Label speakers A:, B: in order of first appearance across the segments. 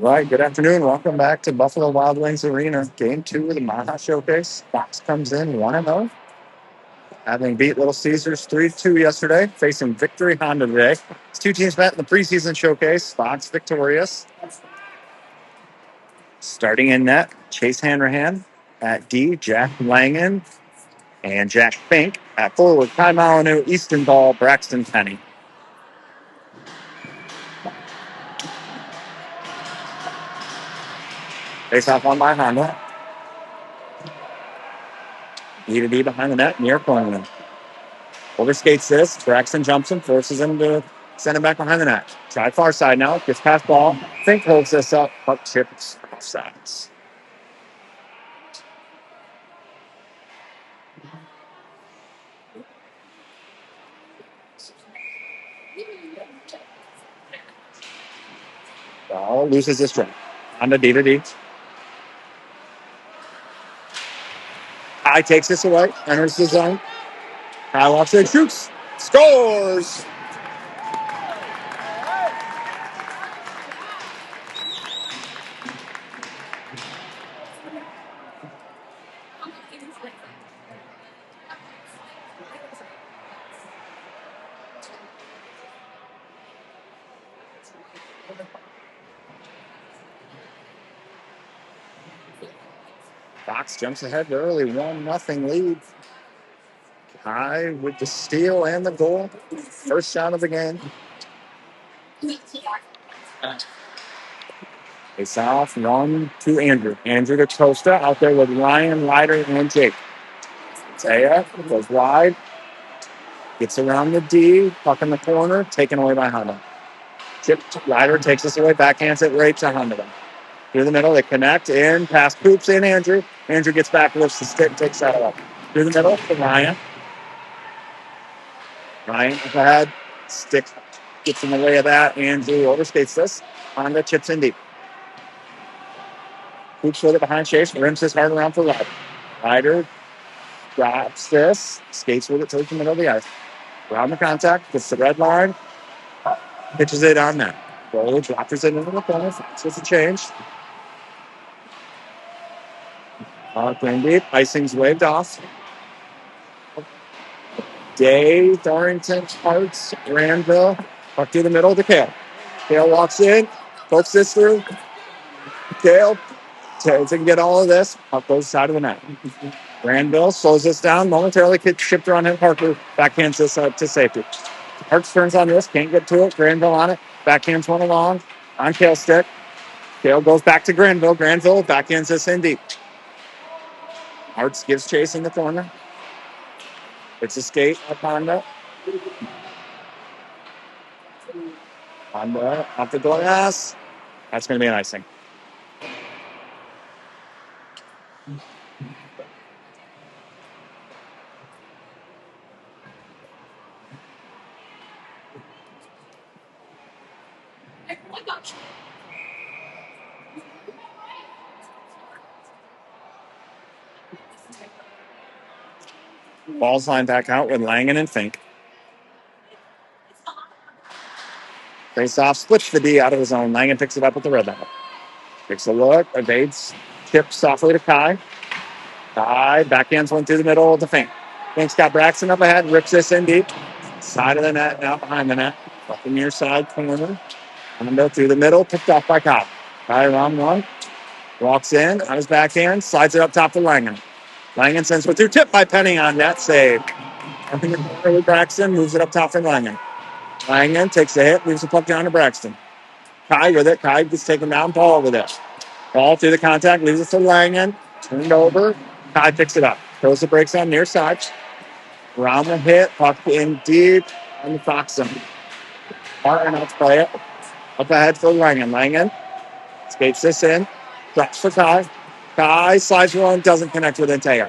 A: All right, good afternoon. Welcome back to Buffalo Wild Wings Arena. Game 2 of the Maha Showcase. Fox comes in 1-0, having beat Little Caesars 3-2 yesterday, facing Victory Honda today. These two teams met in the preseason showcase. Fox victorious. Starting in net, Chase Hanrahan. At D, Jack Langen and Jack Fink. At forward, Kai Malinu, Easton Ball, Braxton Penny. Face off one by Honda. D to D behind the net, near corner. Overskates this. Braxton jumps him, forces him to send him back behind the net. Try far side now. Gets past ball. Fink holds this up. Puck chips off sides. Ball loses this one. On the D to D. Kai takes this away. Enters the zone. Kai walks in, shoots. Scores! Fox jumps ahead early. 1-0 lead. Kai with the steal and the goal. First shot of the game. It's off 1 to Andrew. Andrew to Costa out there with Ryan, Leiter, and Jake. Taya goes wide. Gets around the D. Puck in the corner. Taken away by Honda. Chip Leiter takes this away. Backhands it right to Honda. Through the middle. They connect in. Pass Coops in Andrew. Andrew gets back, lifts the stick, takes that up. Through the middle to Ryan. Ryan up ahead. Stick gets in the way of that. Andrew overskates this. Honda chips in deep. Coops with it behind Chase. Rims his hard around for Leiter. Leiter drops this. Skates with it towards the middle of the ice. Around the contact. Gets the red line. Pitches it on net. Goalie drops it into the corner. It's a change. Playing deep. Icing's waved off. Day, Dorrington, Hearts, Granville. Puck through the middle to Kale. Kale walks in. Pokes this through. Kale can get all of this. Puck goes side of the net. Granville slows this down. Momentarily gets shipped around him. Parker backhands this to safety. Parks turns on this. Can't get to it. Granville on it. Backhands one along. On Kale's stick. Kale goes back to Granville. Granville backhands this in deep. Arts gives chase in the corner. It's a skate up Honda. Honda off the glass. That's going to be an icing. Ball's lined back out with Langen and Fink. Face off, splits the D out of his own. Langen picks it up with the red line. Takes a look, evades, tips softly to Kai. Kai backhands one through the middle of the Fink. Fink's got Braxton up ahead, rips this in deep. Side of the net, now behind the net. Up the near side corner. Hondo through the middle, picked off by Kai. Kai around one. Walks in on his backhand, slides it up top to Langen. Langen sends one through, tip by Penny on that save. Up in the corner with Braxton, moves it up top for Langen. Langen takes a hit, moves the puck down to Braxton. Kai with it. Kai gets taken down. Paul with it. Paul through the contact, leaves it to Langen. Turned over. Kai picks it up. Throws the brakes on near side. Around the hit. Puck in deep on the Fox zone. Martin out to play it. Up ahead for Langen. Langen skates this in. Drops for Kai. Kai slides one. Doesn't connect with Antaya.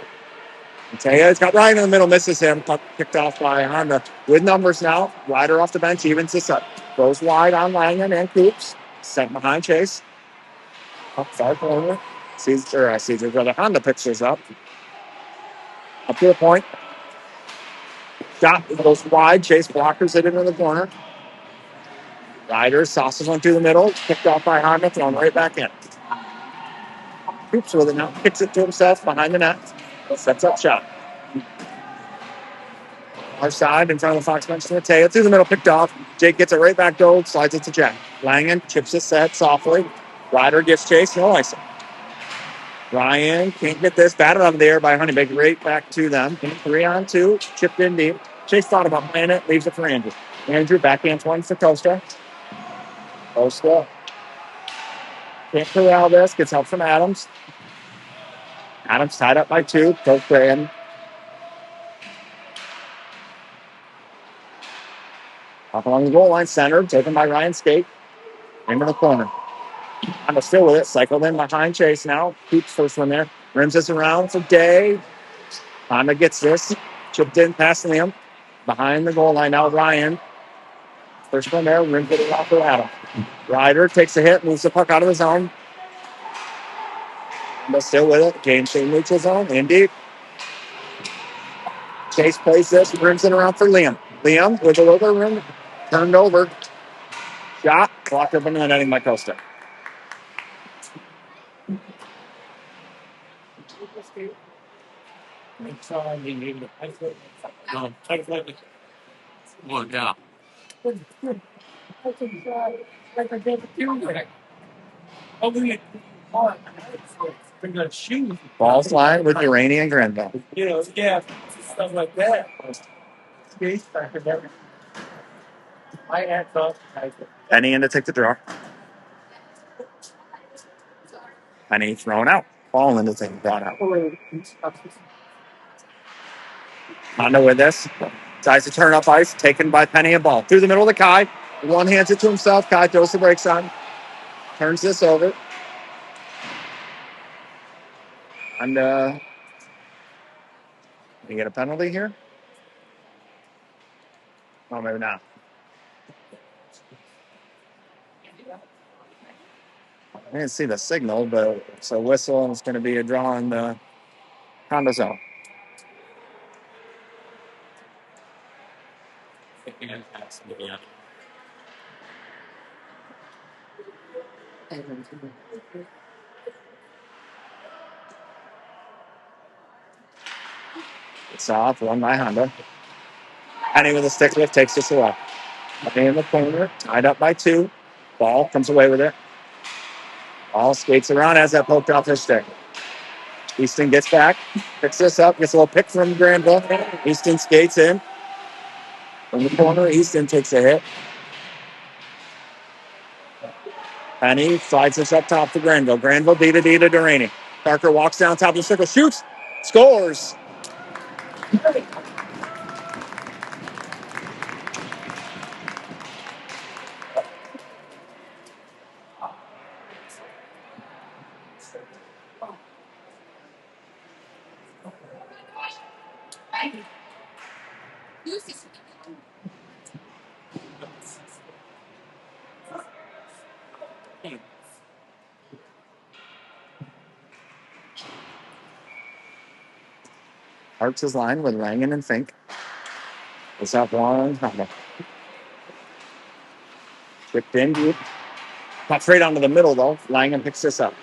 A: Antaya's got Ryan in the middle. Misses him. Puck kicked off by Honda. With numbers now. Ryder off the bench. Evens this up. Goes wide on Langen and Coops. Sent behind Chase. Up far corner. Caesar's brother Honda picks this up. Up to the point. Shot goes wide. Chase blockers it into the corner. Ryder sauces one through the middle. Kicked off by Honda. Thrown right back in. Coops with it now. Kicks it to himself behind the net. Sets up shot. Our side in front of the Fox bench to Mateo. Through the middle. Picked off. Jake gets it right back goal. Slides it to Jack. Langen chips it set softly. Ryder gets Chase. No icing. Ryan can't get this. Batted out of the air by Honeybake. Right back to them. 3-on-2. Chipped in deep. Chase thought about playing it. Leaves it for Andrew. Andrew backhands one for Costa. Costa Can't corral this. Gets help from Adams. Adams tied up by 2. Coach Graham up along the goal line. Centered. Taken by Ryan Skate. Into the corner. I'm still with it. Cycled in behind Chase now. Keeps first one there. Rims this around for Day. Honda gets this. Chipped in past Liam. Behind the goal line now. Ryan. First one there. Rims it off for Adam. Ryder takes a hit. Moves the puck out of the zone. But still with it. James Shane neutral zone. In deep. Chase plays this. Rims it around for Liam. Liam with a little bit of room. Turned over. Shot. Blocked up in the netting by Costa. Ball flying with Urania and Grenville. Penny in to take the draw. Penny thrown out. Ball in to take the draw out. Honda with this. Tries to turn up ice. Taken by Penny and ball. Through the middle of the Kai. One hands it to himself. Kai throws the brakes on. Turns this over. And you get a penalty here? Oh, maybe not. I didn't see the signal, but it's a whistle, and it's going to be a draw in the Honda zone. It's off, one by Honda. Penny with a stick lift takes this away. Penny in the corner, tied up by 2. Ball comes away with it. Ball skates around, has that poked off his stick. Easton gets back, picks this up, gets a little pick from Granville. Easton skates in. From the corner, Easton takes a hit. Penny slides this up top to Granville. Granville D to Duraney. Parker walks down top of the circle, shoots, scores. Harps his line with Langen and Fink. It's up one. Kicked in deep. Not straight onto the middle, though. Langen picks this up.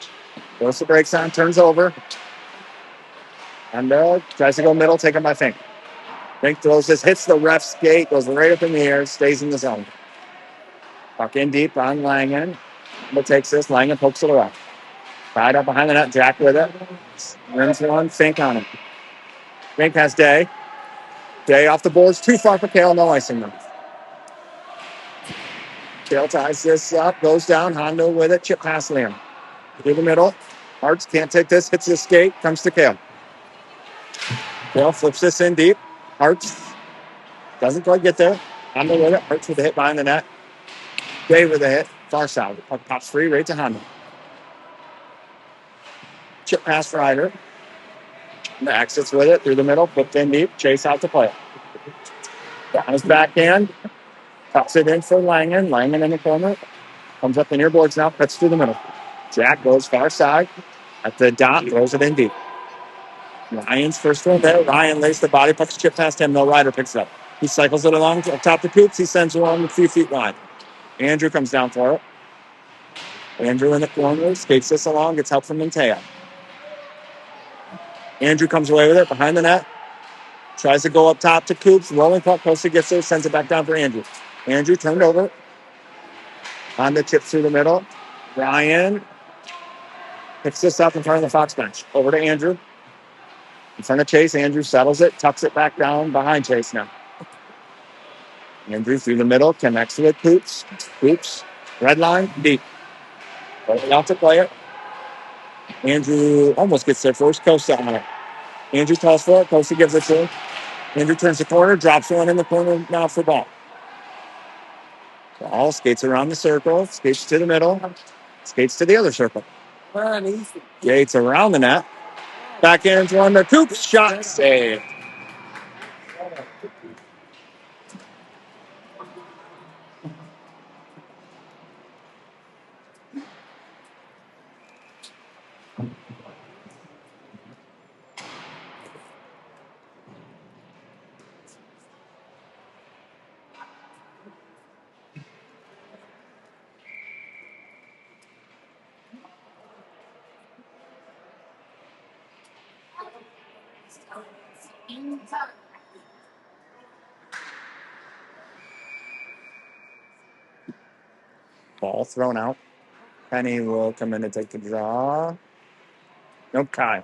A: Goes the brakes on, turns over. And tries to go middle, taken by Fink. Fink throws this, hits the ref's skate, goes right up in the air, stays in the zone. Puck in deep on Langen. But takes this. Langen pokes it away. Tied up behind the net. Jack with it. Rims one. Fink on him. Fink has Day. Day off the boards. Too far for Kale. No icing them. Kale ties this up. Goes down. Hondo with it. Chip past Liam. Through the middle. Harts can't take this. Hits the skate. Comes to Kale. Kale flips this in deep. Harts doesn't quite get there. Hondo with it. Harts with the hit behind the net. Day with a hit. Far side. Puck pops free right to Hondo. Chip past Ryder. The exits with it through the middle, flipped in deep, Chase out to play. Down his backhand, tucks it in for Langen. Langen in the corner, comes up the near boards now, cuts through the middle. Jack goes far side at the dot, throws it in deep. Ryan's first one there. Ryan lays the body, pucks chip past him. No Ryder picks it up. He cycles it along to top the coops. He sends one a few feet wide. Andrew comes down for it. Andrew in the corner, skates this along, gets help from Montea. Andrew comes away with it behind the net. Tries to go up top to Coops. Rolling puck. Costa gets there. Sends it back down for Andrew. Andrew turned over. On the chip through the middle. Ryan picks this up in front of the Fox bench. Over to Andrew. In front of Chase. Andrew settles it. Tucks it back down behind Chase now. Andrew through the middle. Connects with Coops. Coops. Red line. Deep. Out to play it. Andrew almost gets there first. Costa on it. Andrew calls for it. Costa gives it to him. Andrew turns the corner, drops one in the corner now for ball. Ball skates around the circle, skates to the middle, skates to the other circle. Gates around the net. Back in one to Coops. Shot save. Ball thrown out. Penny will come in to take the draw. Nope, Kai.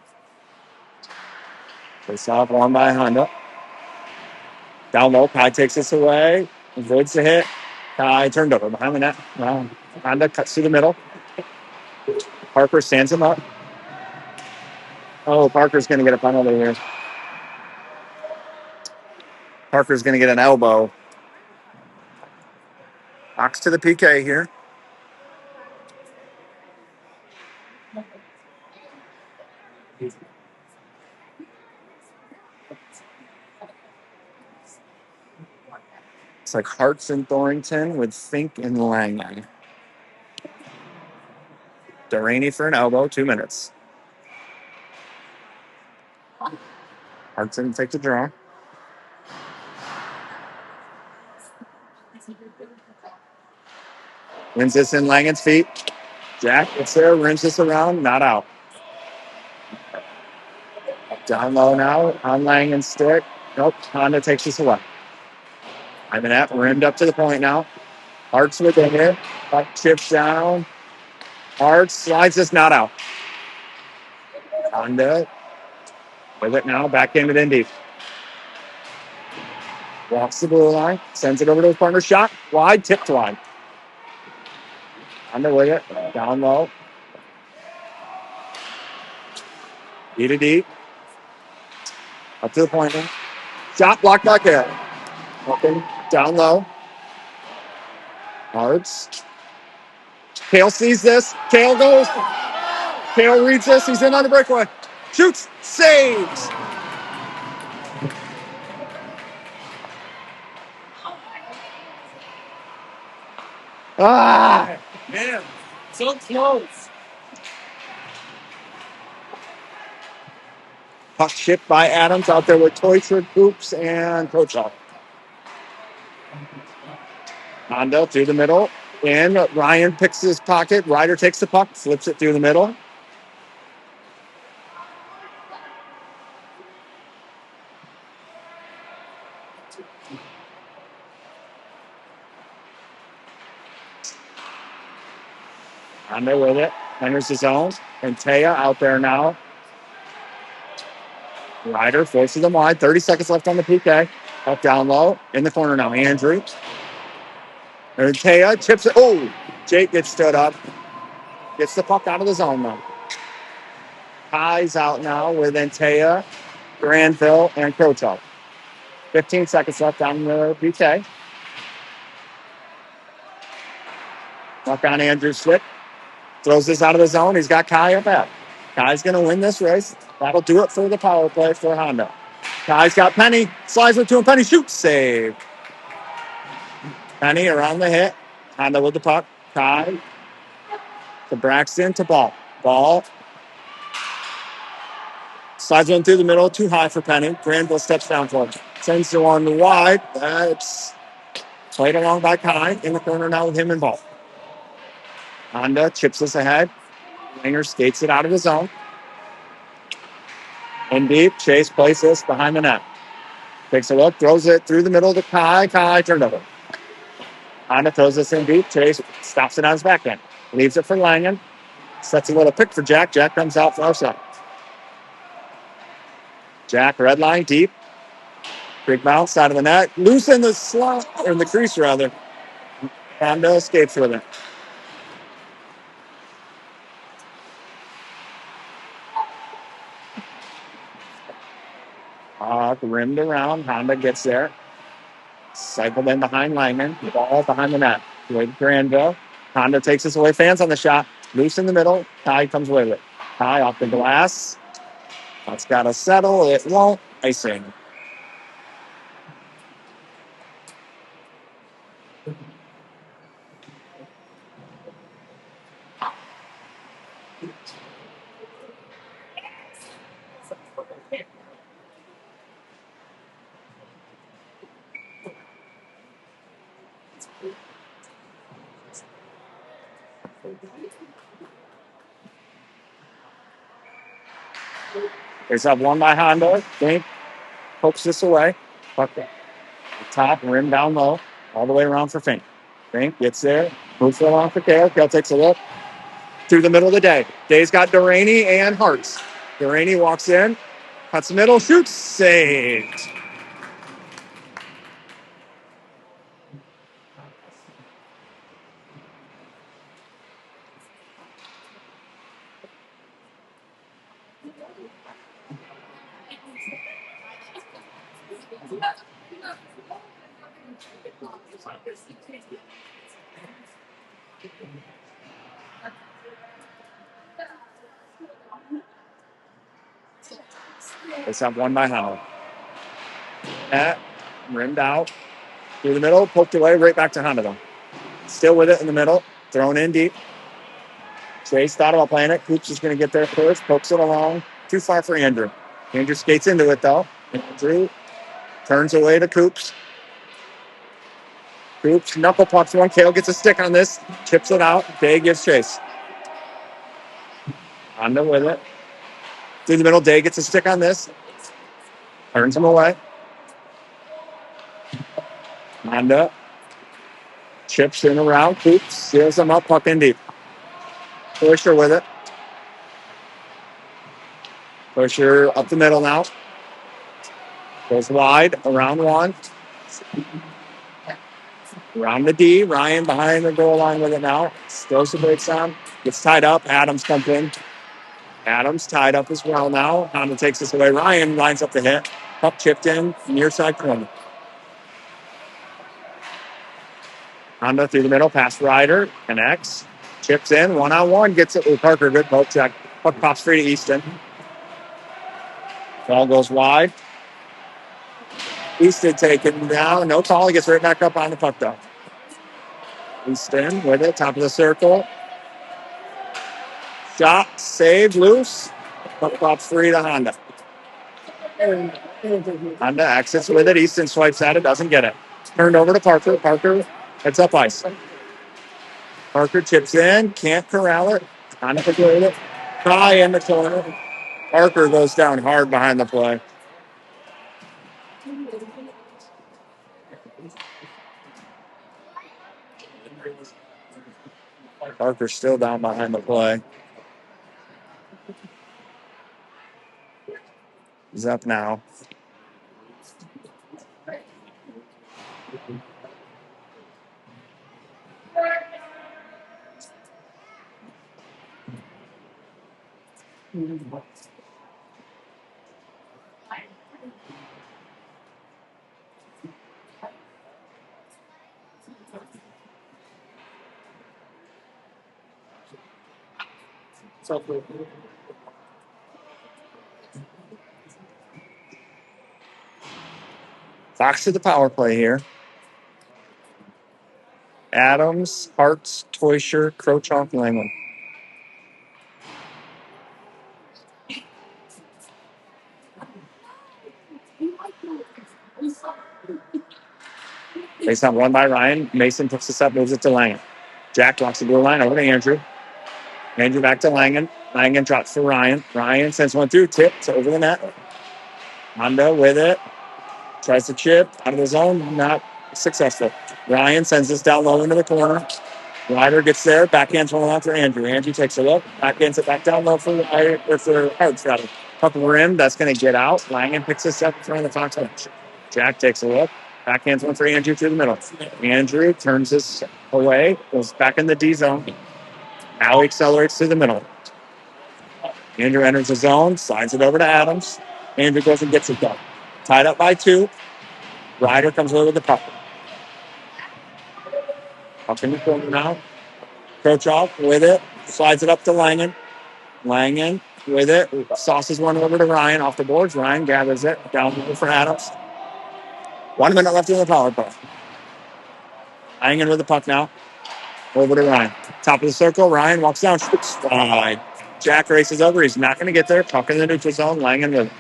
A: Face off one by Honda. Down low, Kai takes this away. Avoids the hit. Kai turned over behind the net. Wow. Honda cuts through the middle. Parker stands him up. Oh, Parker's going to get a penalty here. Parker's going to get an elbow. Ox to the PK here. It's like Hartz and Thornton with Fink and Langley. Delaney for an elbow, 2 minutes. Hartson takes the draw. Wins this in Langen's feet. Jack gets there, rims this around, not out. Down low now on Langen's stick. Nope, Honda takes this away. Imanette rimmed up to the point now. Hartz with the hit. Puck chips down. Hartz slides this not out. Honda with it now, back into the deep. Walks the blue line, sends it over to his partner. Shot wide, tipped wide. Honda with it, down low. D to D. Up to the point now. Shot blocked back there. Open, down low. Hartz. Kale sees this. Kale goes. Kale reads this. He's in on the breakaway. Shoots. Saves. Ah!
B: Man, so close.
A: Puck shipped by Adams out there with Toyster, Coops, and Kochel. Honda through the middle. In. Ryan picks his pocket. Ryder takes the puck, flips it through the middle. Honda with it. Enters his zone. And Taya out there now. Ryder forces them wide. 30 seconds left on the PK. Up down low. In the corner now. Andrew. And Taya chips it. Oh! Jake gets stood up. Gets the puck out of the zone now. Kai's out now with Antea, Granville, and Krochel. 15 seconds left on the PK. Puck on Andrew's stick. Throws this out of the zone. He's got Kai up at. Kai's going to win this race. That'll do it for the power play for Honda. Kai's got Penny. Slides it to him. Penny shoots. Save. Penny around the hit. Honda with the puck. Kai to Braxton to Ball. Ball. Slides one through the middle. Too high for Penny. Granville steps down for it. Sends the one wide. That's played along by Kai. In the corner now with him and Ball. Honda chips this ahead. Langer skates it out of the zone. In deep. Chase plays this behind the net. Takes a look. Throws it through the middle to Kai. Kai turned over. Honda throws this in deep. Chase stops it on his back end. Leaves it for Langen. Sets a little pick for Jack. Jack comes out for our side. Jack, red line, deep. Big bounce out of the net. Loose in the slot, or in the crease, rather. Honda escapes with it. puck rimmed around. Honda gets there. Cycled in behind Lyman. Ball behind the net. With Granville. Honda takes us away. Fans on the shot. Loose in the middle. Ty comes away with it. Ty off the glass. That's got to settle. It won't. Icing. There's up one by Honda. Fink pokes this away. Puck top, rim down low. All the way around for Fink. Fink gets there. Moves it along for Kale. Kale takes a look. Through the middle of the day. Day's got Duraney and Hartz. Duraney walks in. Cuts the middle. Shoots. Saved. It's up one by Honda. Net. Rimmed out. Through the middle. Poked away. Right back to Honda though. Still with it in the middle. Thrown in deep. Chase thought about playing it. Coops is going to get there first. Pokes it along. Too far for Andrew. Andrew skates into it, though. Andrew turns away to Coops. Coops knuckle pucks one. Kale gets a stick on this. Chips it out. Day gives chase. Honda with it. Through the middle. Day gets a stick on this. Turns him away. Honda chips in around. Coops seals him up. Puck in deep. Pusher with it. Pusher up the middle now. Goes wide. Around one. Around the D. Ryan behind the goal line with it now. Throws the brakes on. Gets tied up. Adams comes in. Adams tied up as well now. Honda takes this away. Ryan lines up the hit. Puck chipped in. Near side corner. Honda through the middle. Past Ryder. Connects. Chips in. One-on-one. Gets it with Parker. Good poke check. Puck pops free to Easton. Ball goes wide. Easton taken down. No call. He gets right back up on the puck though. Easton with it. Top of the circle. Shot. Saved. Loose. Puck pops free to Honda. Honda exits with it. Easton swipes at it. Doesn't get it. Turned over to Parker. Parker heads up ice. Parker chips in. Can't corral it. Honda can get it. Try in the corner. Parker goes down hard behind the play. Parker's still down behind the play. He's up now. Fox to the power play here. Adams, Hartz, Teuscher, Krochok, Langland. Face on one by Ryan. Mason picks this up, moves it to Langen. Jack walks the blue line over to Andrew. Andrew back to Langen. Langen drops for Ryan. Ryan sends one through, tips over the net. Honda with it. Tries to chip out of the zone, not successful. Ryan sends this down low into the corner. Ryder gets there, backhands one out for Andrew. Andrew takes a look, backhands it back down low for Hartz. Puck rim, that's going to get out. Langen picks this up in front of the Fox bench. Jack takes a look, backhands one for Andrew through the middle. Andrew turns this away, goes back in the D zone. Now he accelerates to the middle. Andrew enters the zone, slides it over to Adams. Andrew goes and gets it done. Tied up by 2. Ryder comes away with the puck. Up in the corner now. Kochov with it. Slides it up to Langen. Langen with it. Sauces one over to Ryan off the boards. Ryan gathers it. Down for Adams. 1 minute left in the power play. Langen with the puck now. Over to Ryan. Top of the circle. Ryan walks down. Shoots wide. Jack races over. He's not going to get there. Puck in the neutral zone. Langen with it.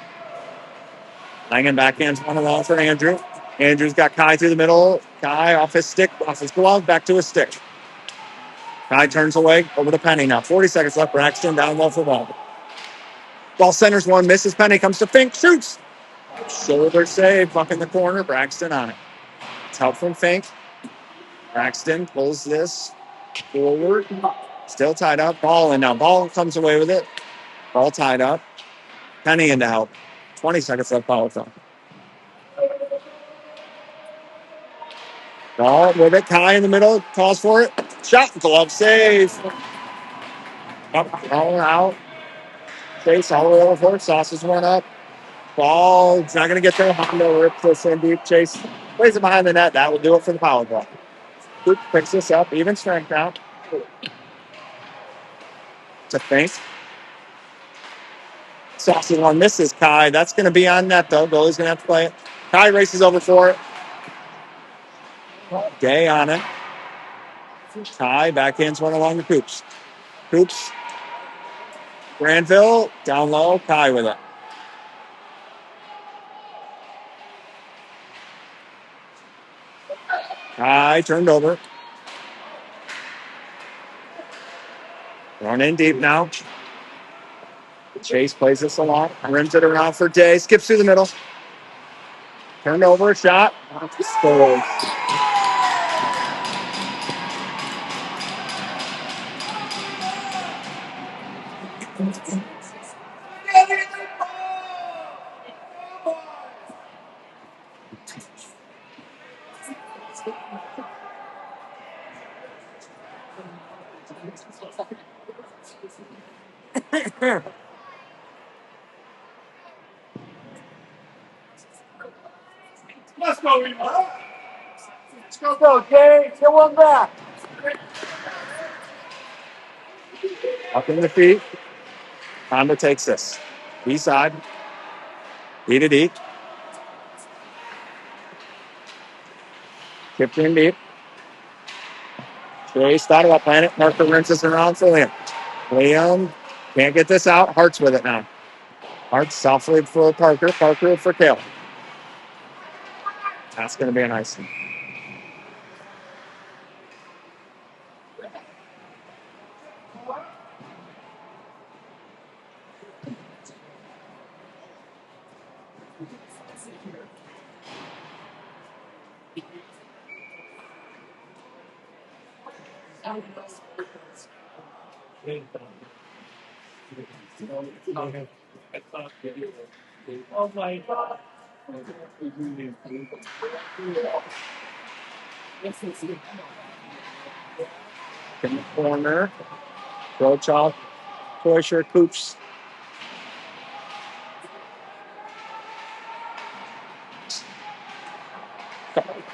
A: Langen backhands one along for Andrew. Andrew's got Kai through the middle. Kai off his stick, off his glove, back to his stick. Kai turns away over to Penny now. 40 seconds left. Braxton down low for ball. Ball centers one, misses. Penny comes to Fink, shoots. Shoulder save, buck in the corner. Braxton on it. It's help from Fink. Braxton pulls this forward. Still tied up. Ball in now. Ball comes away with it. Ball tied up. Penny into help. 20 seconds left. Power play. Ball with it. Kai in the middle. Calls for it. Shot. Glove save. Up. Ball out. Chase all the way over for it. Sauces one up. Ball. It's not going to get there. Hondo rips this in deep. Chase plays it behind the net. That will do it for the power play. Coop picks this up. Even strength now. To Fink. Sauces one misses Kai. That's going to be on net, though. Goalie's going to have to play it. Kai races over for it. Day on it. Kai backhands one along the Coops. Coops. Granville down low. Kai with it. Kai turned over. Run in deep now. Chase plays this along. Rims it around for Day. Skips through the middle. Turned over. Shot. Scores.
B: Let's go, Remo.
A: Let's go, Jay. Get one back. Up in the feet. Honda takes this. East side. Beat it deep. Kipped in deep. Chase thought about playing it. Parker rinses around for Liam. Liam can't get this out. Hart's with it now. Hart's softly for Parker. Parker for Kale. That's going to be a nice one.
B: Oh my God.
A: In the corner. Rochoff. Toysher. Coops.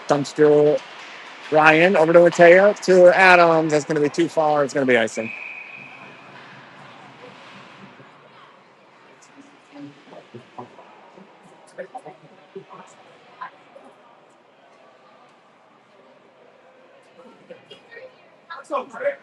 A: Comes to Ryan. Over to Mateo. To Adams. That's going to be too far. It's going to be icing.
B: So great.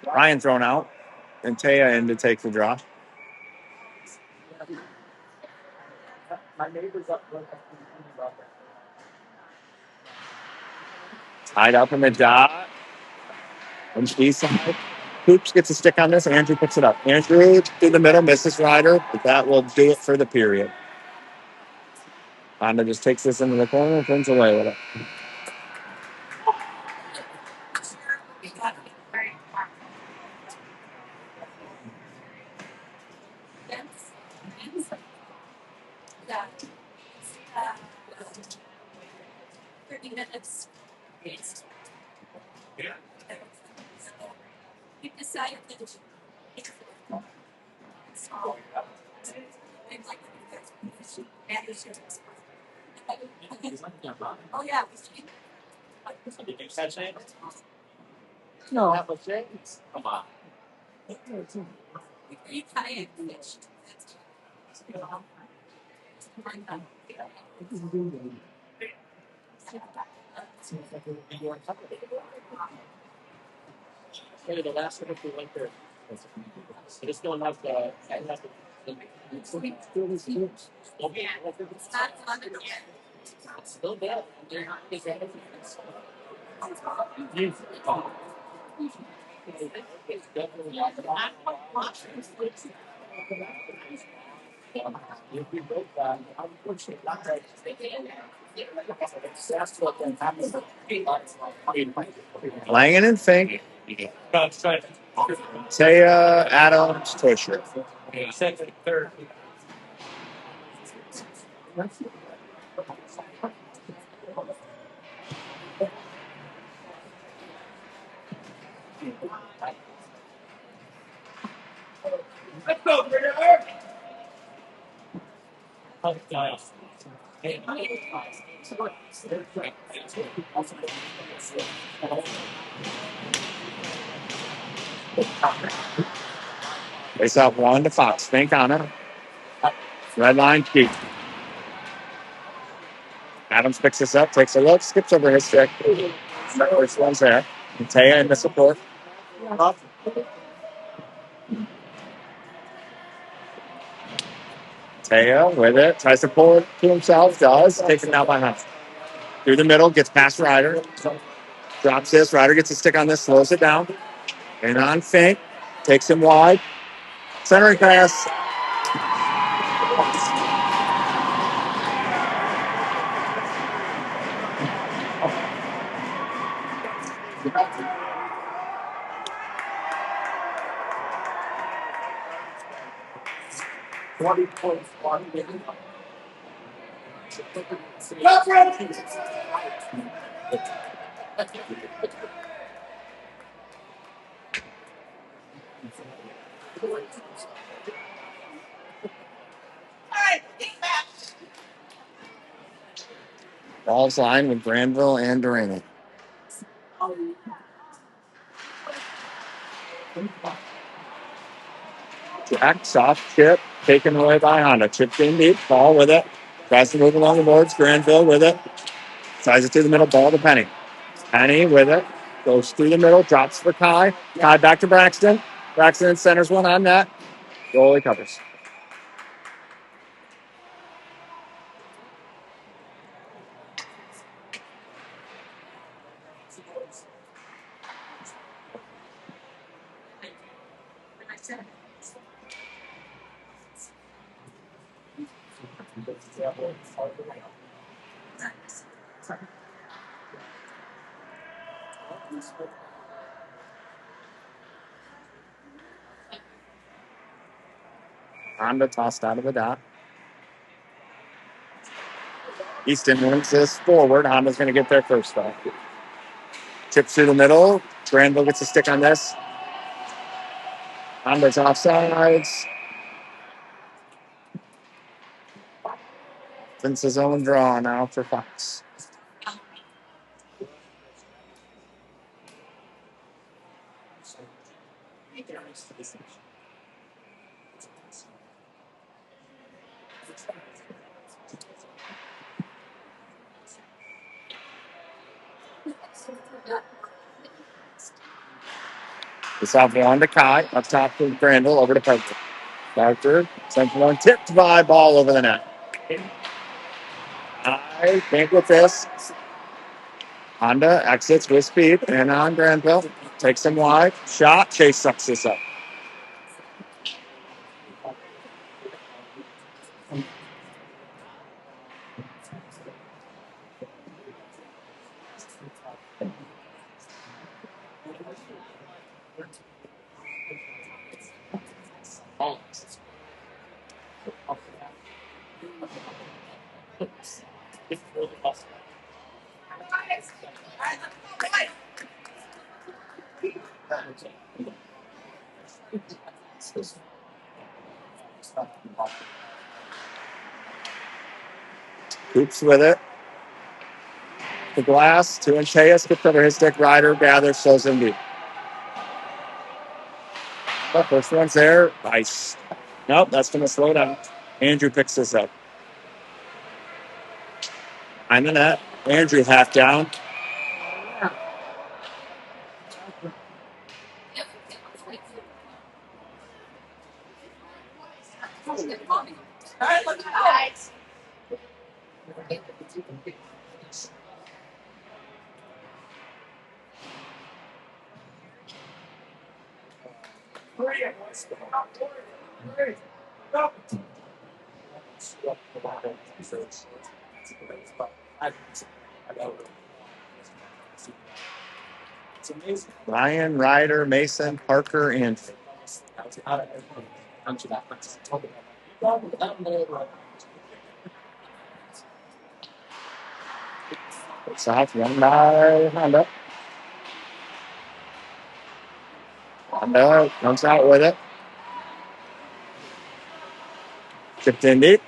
A: Ryan thrown out. And Taya in to take the draw. Tied up in the dot. On the east side. Hoops gets a stick on this. Andrew picks it up. Andrew through the middle, misses Ryder, but that will do it for the period. Honda just takes this into the corner and turns away with it. Langen and Fink. Taya, Adams, Tosher.
B: Let's go, Brenner.
A: Face off one to Fox. Fink on it. Red line, Keith. Adams picks this up, takes a look, skips over his stick. First one's there. And Taya in the support. Taya with it. Tries to pull it to himself. Does. Takes it out by Hunt. Through the middle. Gets past Ryder. Drops this. Ryder gets a stick on this. Slows it down. And on Fink. Takes him wide. Centering pass.
B: Come, Brenner.
A: Balls line with Granville and Durant. Jack, soft chip, taken away by Honda. Chipped in deep, ball with it. Tries to move along the boards. Granville with it. Slides it through the middle, ball to Penny. Penny with it. Goes through the middle, drops for Kai. Kai back to Braxton. Braxton centers one on net. Goalie covers. Honda tossed out of the dot. Easton wins this forward. Honda's going to get there first, though. Chips through the middle. Granville gets a stick on this. Honda's offsides. Vince's own draw now for Fox. It's off one to Kai. Up top to Granville. Over to Parker. Parker sends one tipped by ball over the net. I think with this, Honda exits with speed and on Granville. Takes him wide. Shot. Chase sucks this up. Scoops with it. The glass to Antea. Skips over his stick. Ryder gathers, shows him deep. Oh, first one's there. Nice. Nope, that's going to slow down. Andrew picks this up. I'm the net. Andrew half down. Ryan, Ryder, Mason, Parker, and South one by Honda. Honda comes out with it. Chipped in deep.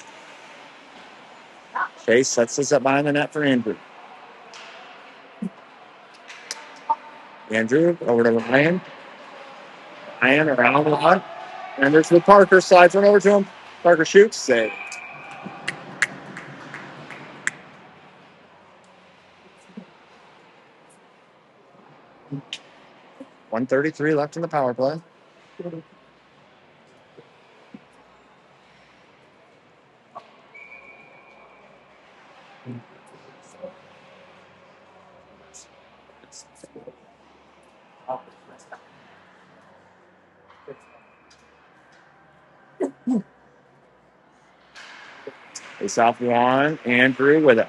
A: Chase sets this up behind the net for Andrew. Andrew over to Ryan. Ryan around the one. And there's with Parker. Slides one over to him. Parker shoots. Save. .133 left in the power play. Face off one. Andrew with it.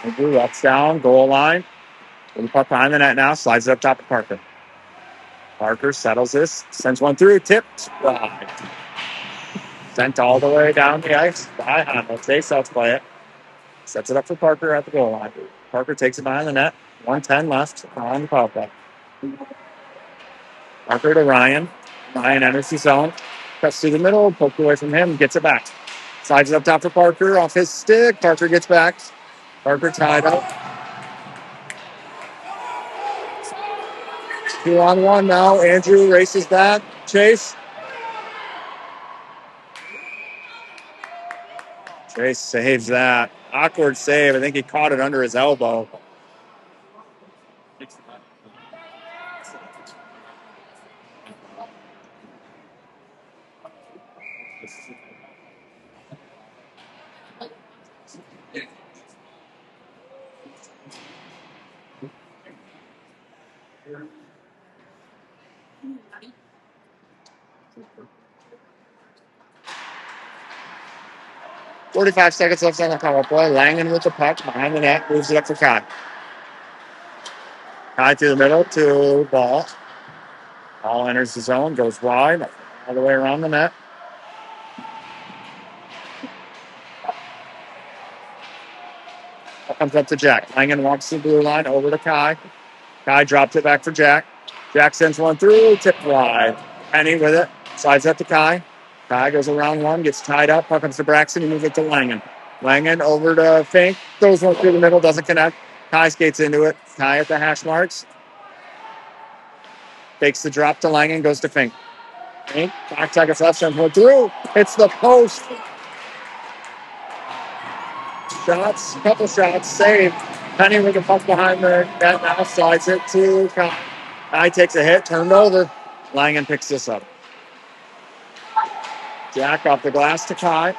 A: Andrew ups down. Goal line. With the puck behind the net now. Slides it up top of Parker. Parker settles this. Sends one through. Tipped. Wide. Sent all the way down the ice by Honda. Chase play it. Sets it up for Parker at the goal line. Parker takes it behind the net. 1:10 left on the power play. Parker to Ryan. Ryan enters the zone. Cuts through the middle. Poked away from him. Gets it back. Slides it up top for Parker. Off his stick. Parker gets back. Parker tied up. 2-on-1 now. Andrew races back. Chase. Chase saves that. Awkward save. I think he caught it under his elbow. .45 seconds left on the power play. Langen with the puck behind the net. Moves it up for Kai. Kai through the middle to Ball. Ball enters the zone. Goes wide. All the way around the net. Comes up to Jack. Langen walks the blue line over to Kai. Kai drops it back for Jack. Jack sends one through. Tipped wide. Penny with it. Slides up to Kai. Kai goes around one. Gets tied up. Puck comes to Braxton. He moves it to Langen. Langen over to Fink. Throws one through the middle. Doesn't connect. Kai skates into it. Kai at the hash marks. Takes the drop to Langen. Goes to Fink. Fink. 5 seconds left. Sends one through. Hits the post. Shots. Couple shots. Saved. Penny with the puck behind the net now. Slides it to Kai. Kai takes a hit. Turned over. Langen picks this up. Jack off the glass to Kai.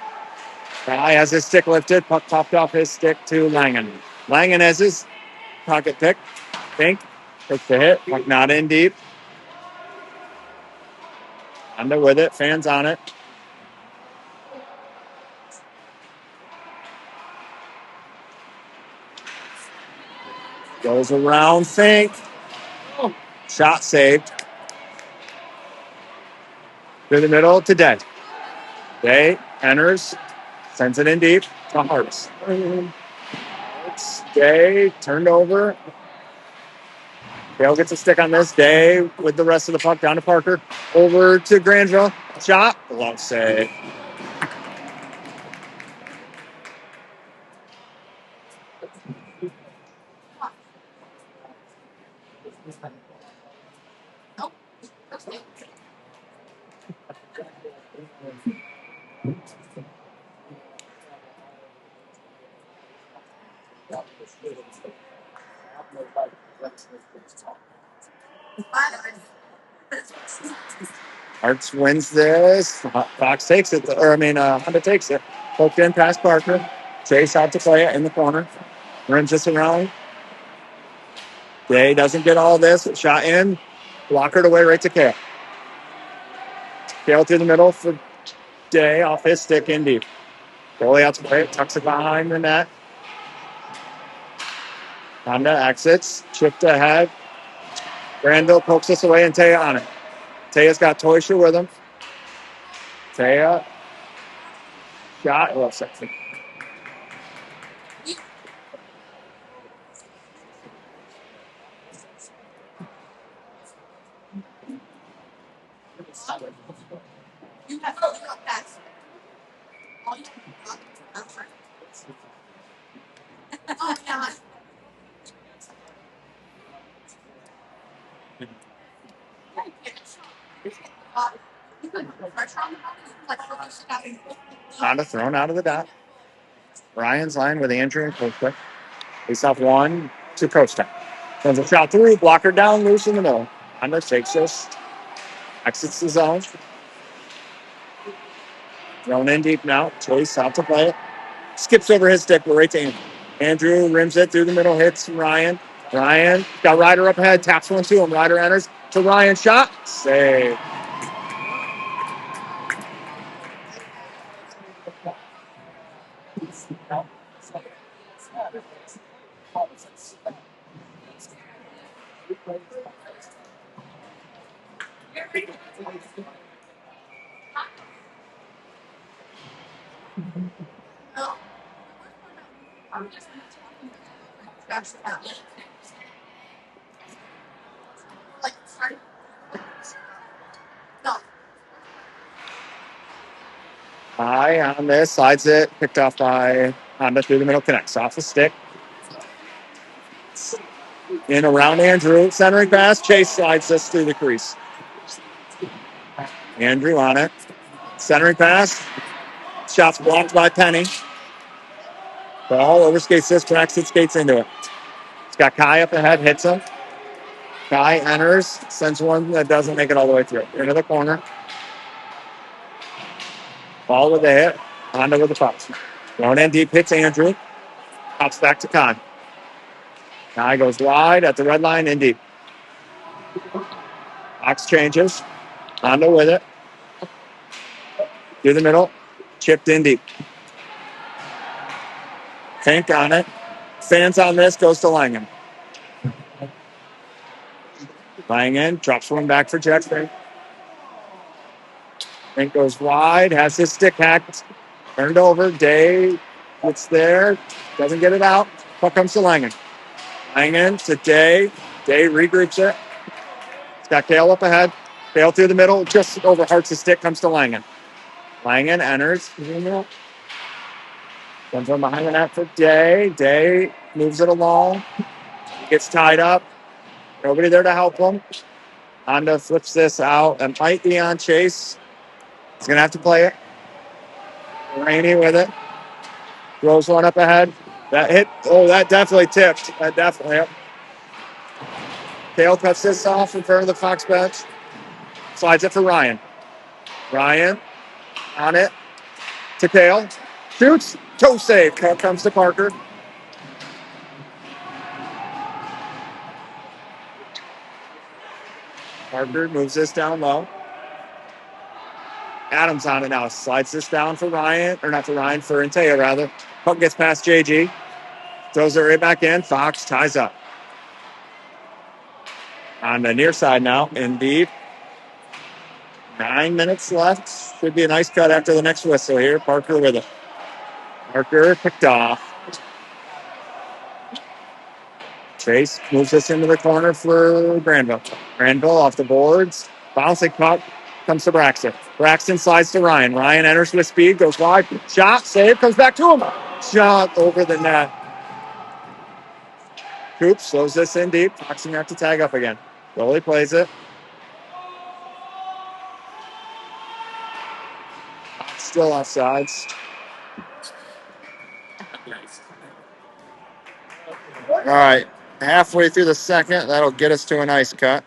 A: Kai has his stick lifted. Puck popped off his stick to Langen. Langen has his pocket pick. Fink takes the hit. Puck not in deep. Honda with it. Fans on it. Goes around Fink. Shot saved. Through the middle to Day. Day enters. Sends it in deep to Harps. Day turned over. Dale gets a stick on this. Day with the rest of the puck down to Parker. Over to Granville. Shot. Glove save. Arts wins this. Fox takes it, Honda takes it. Poked in past Parker. Chase out to play it in the corner. Rims this around. Day doesn't get all this. Shot in. Blockered away right to Kale. Kale through the middle for Day off his stick in deep. Goalie out to play it. Tucks it behind the net. Honda exits. Chipped ahead. Granville pokes this away and Taya on it. Taya's got Toysher with him. Taya. Shot. Well, second. Honda thrown out of the dot. Ryan's line with Andrew and Costa. Face off one to Costa. Sends a shot through. Blocker down, loose in the middle. Honda takes this. Exits the zone. Thrown in deep now. Chase out to play it. Skips over his stick, but right to Andrew. Andrew rims it through the middle, hits Ryan. Ryan got Ryder up ahead, taps one to him. Ryder enters to Ryan. Shot. Save. High on this, slides it, picked off by Honda through the middle, connects off the stick. In around Andrew, centering pass, Chase slides this through the crease. Andrew on it. Centering pass, shots blocked by Penny. Ball overskates this, cracks it, skates into it. It's got Kai up ahead, hits him. Kai enters, sends one that doesn't make it all the way through. Into the corner. Ball with a hit. Honda with the puck. Thrown in deep, hits Andrew. Pops back to Kai. Kai goes wide at the red line in deep. Ox changes. Honda with it. Through the middle. Chipped in deep. Tank on it. Fans on this, goes to Langen. Langen drops one back for Jeffrey. Tank goes wide, has his stick hacked. Turned over. Day gets there. Doesn't get it out. Puck comes to Langen. Langen to Day. Day regroups it. It's got Kale up ahead. Kale through the middle. Just over Hart's stick comes to Langen. Langen enters. Comes from behind the net for Day. Day moves it along. He gets tied up. Nobody there to help him. Honda flips this out. It might be on Chase. He's going to have to play it. Rainey with it. Throws one up ahead. That hit. Oh, that definitely tipped. That definitely. Yep. Kale cuts this off in front of the Fox bench. Slides it for Ryan. Ryan on it to Kale. Shoots. Toe save. Comes to Parker. Parker moves this down low. Adams on it now. Slides this down for Ryan. Or not for Ryan, for Intea, rather. Puck gets past JG. Throws it right back in. Fox ties up. On the near side now, in deep. 9 minutes left. Should be a nice cut after the next whistle here. Parker with it. Parker picked off. Chase moves this into the corner for Granville. Granville off the boards. Bouncing puck comes to Braxton. Braxton slides to Ryan. Ryan enters with speed, goes wide. Shot, save, comes back to him. Shot over the net. Coops slows this in deep. Fox gonna have to tag up again. Goalie plays it. Still offsides. All right. Halfway through the second, that'll get us to an ice cut.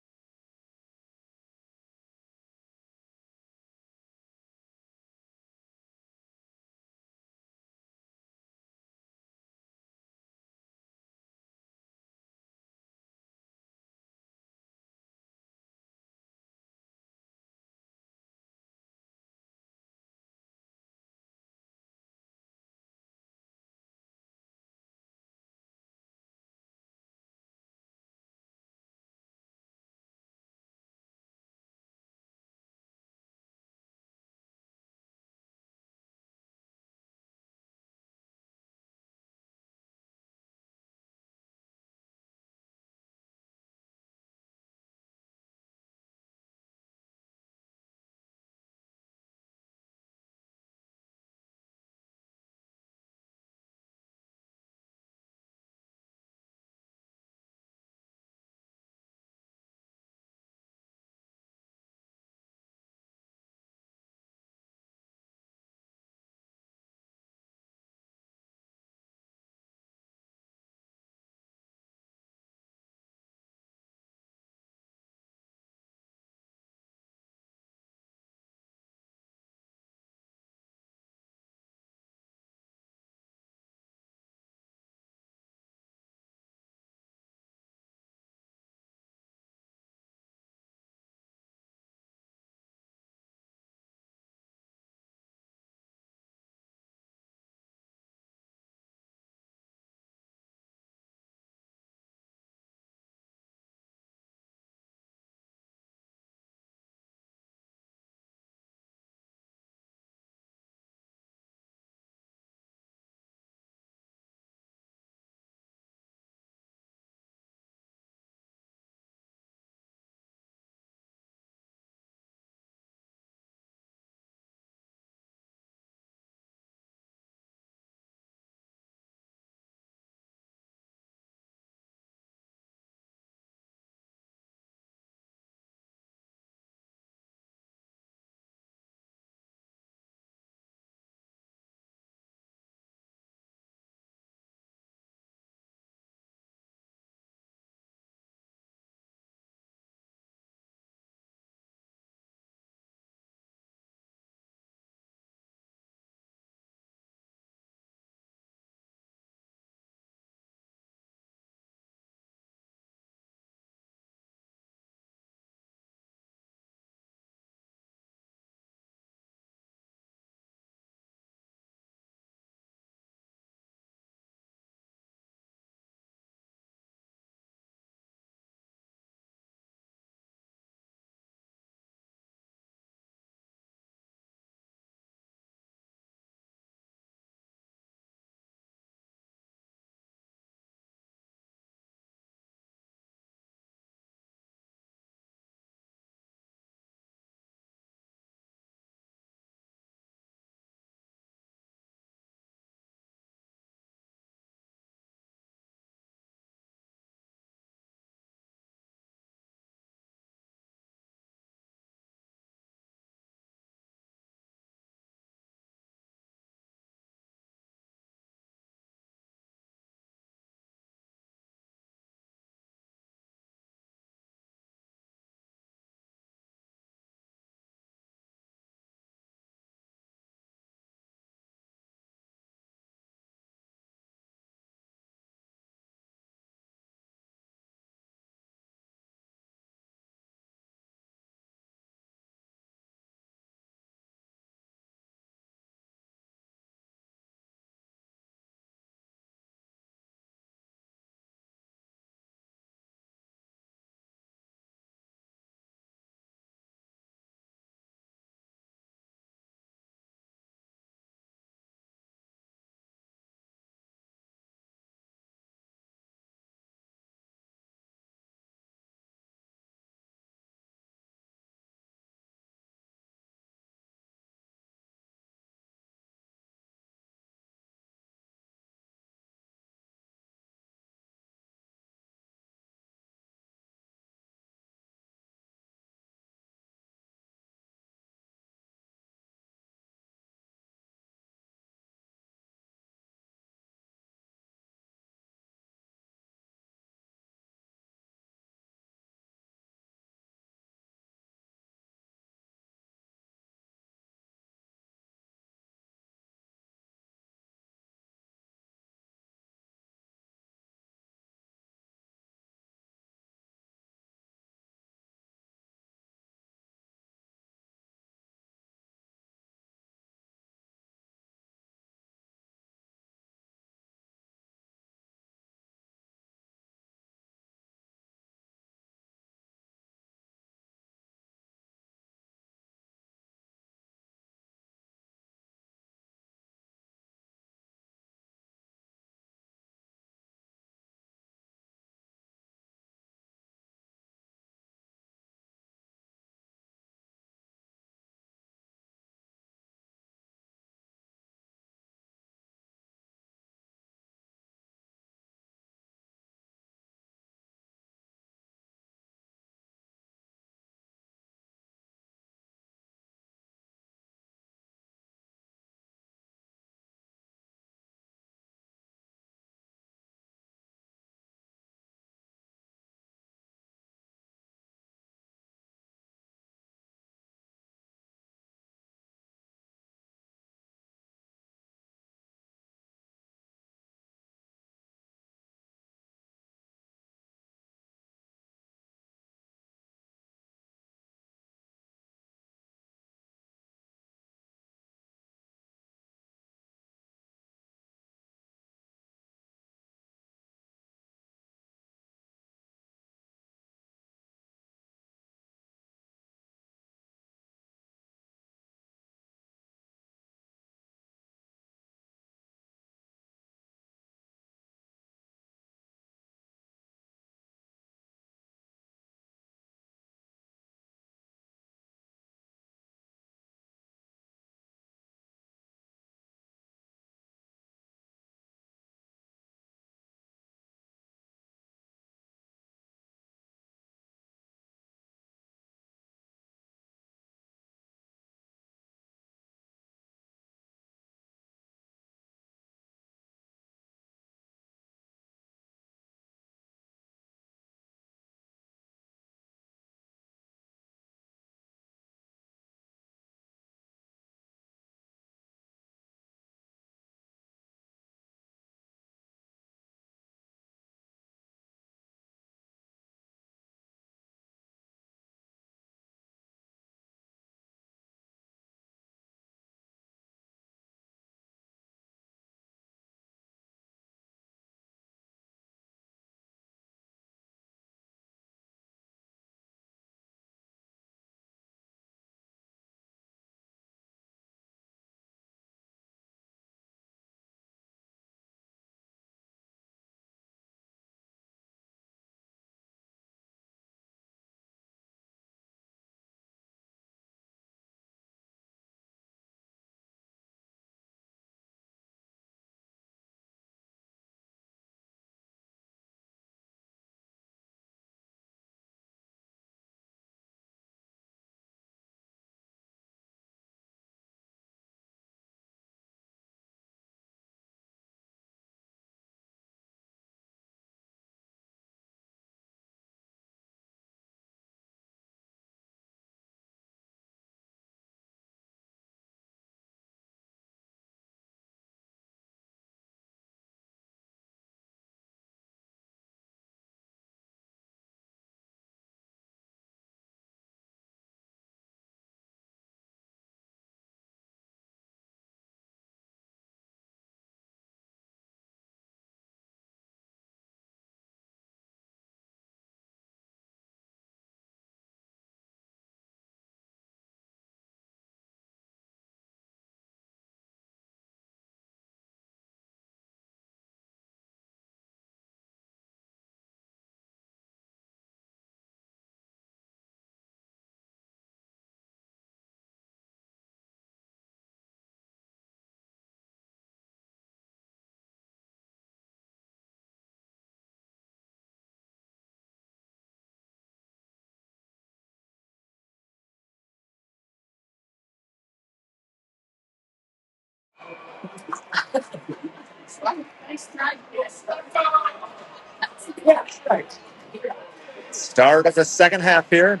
A: Start of the second half here.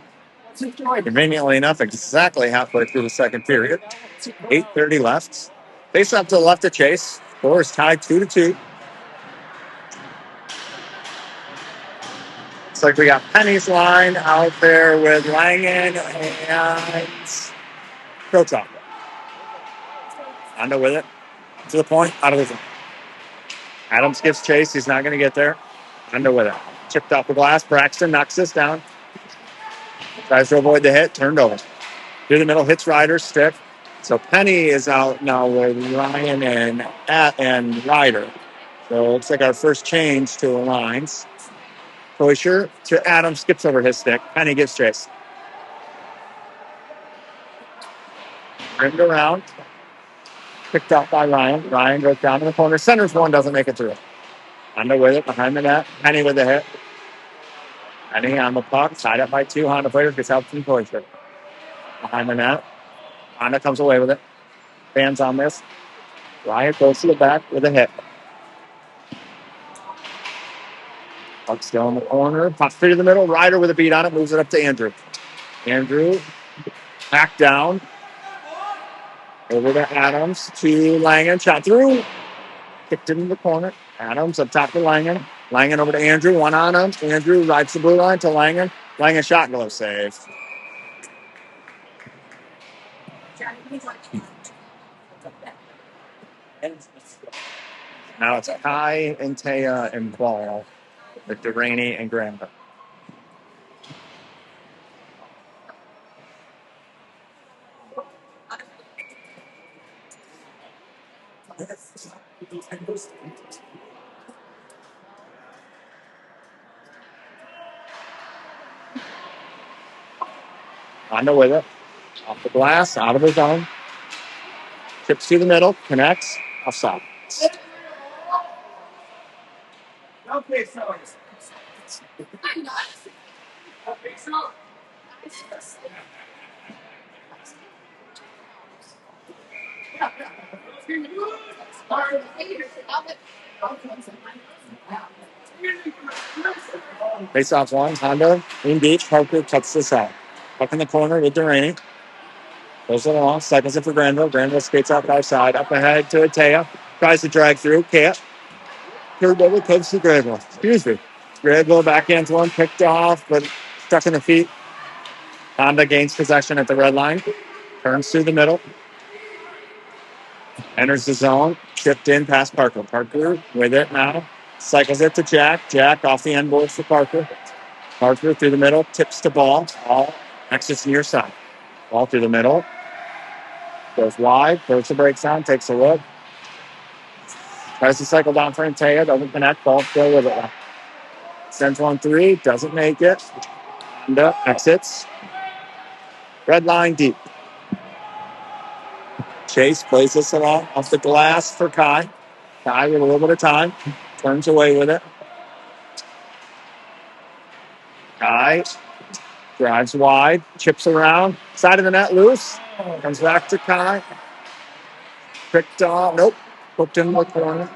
A: Conveniently enough, exactly halfway through the second period. 8:30 left. Face up to the left of Chase. Score is tied 2-2. Looks like we got Penny's line out there with Langen and Krotok. Hondo with it. To the point, out of the zone. Adams gives chase. He's not going to get there. Hondo with it. Chipped off the glass. Braxton knocks this down. Tries to avoid the hit. Turned over. Through the middle, hits Ryder. Stick. So Penny is out now with Ryan and Ryder. So it looks like our first change to the lines. Koisher to Adams. Skips over his stick. Penny gives chase. Rimmed around. Picked up by Ryan. Ryan goes down in the corner. Centers one. Doesn't make it through. Honda with it. Behind the net. Penny with the hit. Penny on the puck. Tied up by two. Honda players gets help from Koisher. Behind the net. Honda comes away with it. Fans on this. Ryan goes to the back with a hit. Puck still in the corner. Puck straight in the middle. Ryder with a beat on it. Moves it up to Andrew. Andrew back down. Over to Adams. To Langen. Shot through. Kicked it in the corner. Adams up top to Langen. Langen over to Andrew. One on him. Andrew rides the blue line to Langen. Langen shot glove save. Now it's Kai and Taya and Ball with Delaney and Granda. Honda with it. Off the glass, out of his zone. Chips through the middle, connects, offside. Face off one, Honda in deep. Parker cuts this out. Up in the corner with Delaney. Goes along, cycles it for Granville. Granville skates out by side, up ahead to Atea. Tries to drag through, can't. Third over comes to Granville. Excuse me. Granville backhands one, picked off, but stuck in the feet. Honda gains possession at the red line. Turns through the middle. Enters the zone. Chipped in past Parker. Parker with it now. Cycles it to Jack. Jack off the end boards for Parker. Parker through the middle. Tips to Ball. Ball exits near side. Ball through the middle. Goes wide. Throws the brakes on. Takes a look. Tries to cycle down for Antaya. Doesn't connect. Ball still with it. Sends 1-3. Doesn't make it. Honda exits. Red line deep. Chase plays this along off the glass for Kai. Kai with a little bit of time. Turns away with it. Kai drives wide. Chips around. Side of the net loose. Comes back to Kai. Picked off. Nope. Hooked in the corner.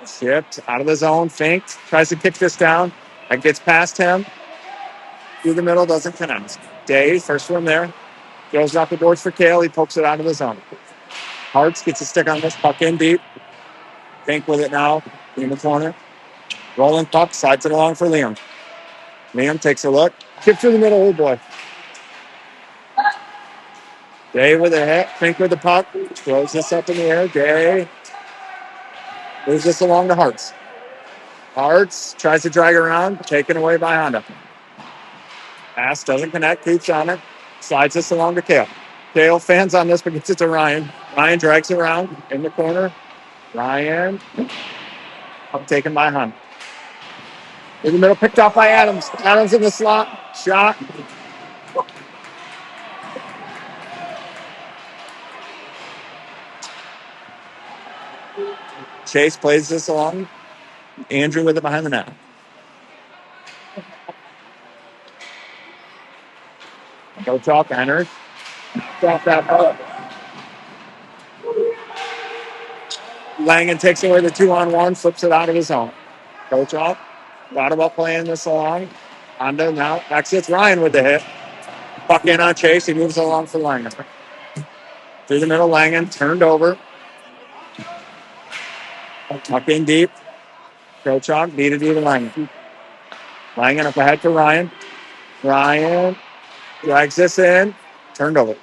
A: Chipped out of the zone. Faked. Tries to kick this down. That gets past him. Through the middle. Doesn't connect. Dave, first one there. Goes off the boards for Kale. He pokes it out of the zone. Hartz gets a stick on this. Puck in deep. Fink with it now. In the corner. Rolling puck. Slides it along for Liam. Liam takes a look. Chip through the middle. Oh, boy. Day with a hit. Fink with the puck. Throws this up in the air. Day moves this along to Hartz. Hartz tries to drag around. Taken away by Honda. Pass doesn't connect. Keeps on it. Slides this along to Kale. Kale fans on this, but gets it to Ryan. Ryan drags it around in the corner. Ryan up taken by Honda. In the middle, picked off by Adams. Adams in the slot. Shot. Chase plays this along. Andrew with it behind the net. Go talk, enters. Drop that puck. Langen takes away the 2-on-1, flips it out of his own. Coach off. Thought about playing this along. Honda now exits Ryan with the hit. Puck in on Chase. He moves along for Langen. Through the middle, Langen turned over. Puck in deep. Kochok needed to Langen. Langen up ahead for Ryan. Ryan drags this in. Turned over.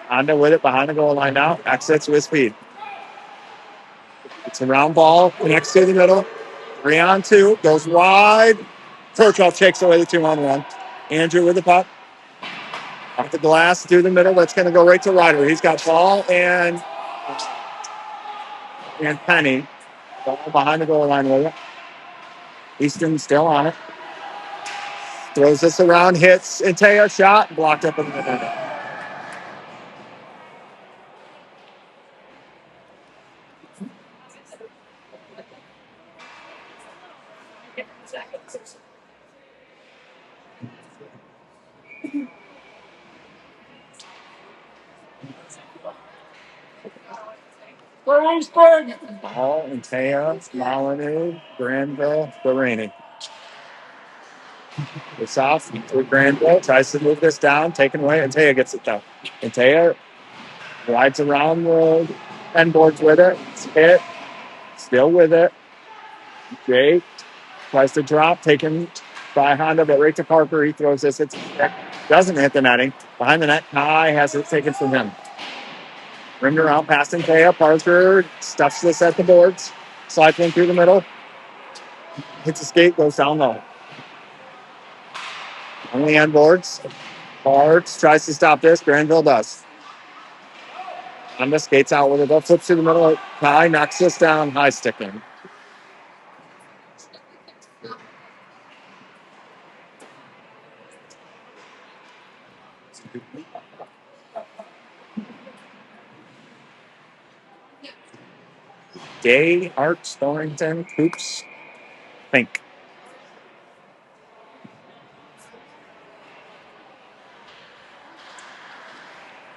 A: Honda with it behind the goal line now. Exits with speed. It's a round ball. Connects to the middle. 3-on-2. Goes wide. Kochok takes away the 2-on-1. Andrew with the puck. Off the glass through the middle. That's going to go right to Ryder. He's got ball and Penny. Ball behind the goal line with it. Easton still on it. Throws this around, hits Inteo, shot, blocked up in the net. Ball, Inteo, Molyneux, Granville, Guarini. It's off to Granville, tries to move this down, taken away. Inteo gets it down. Inteo rides around the end boards with it. It's hit, still with it. Jake tries to drop, taken by Honda, but right to Parker. He throws this. It doesn't hit the netting. Behind the net, Kai has it taken from him. Rimmed around, passing Taya. Parker stuffs this at the boards. Slides in through the middle. Hits the skate, goes down low. On the end boards. Parks tries to stop this. Granville does. Honda skates out with it. Flips to the middle. Kai knocks this down. High sticking. Day, Hart, Thornton, Coops, Fink.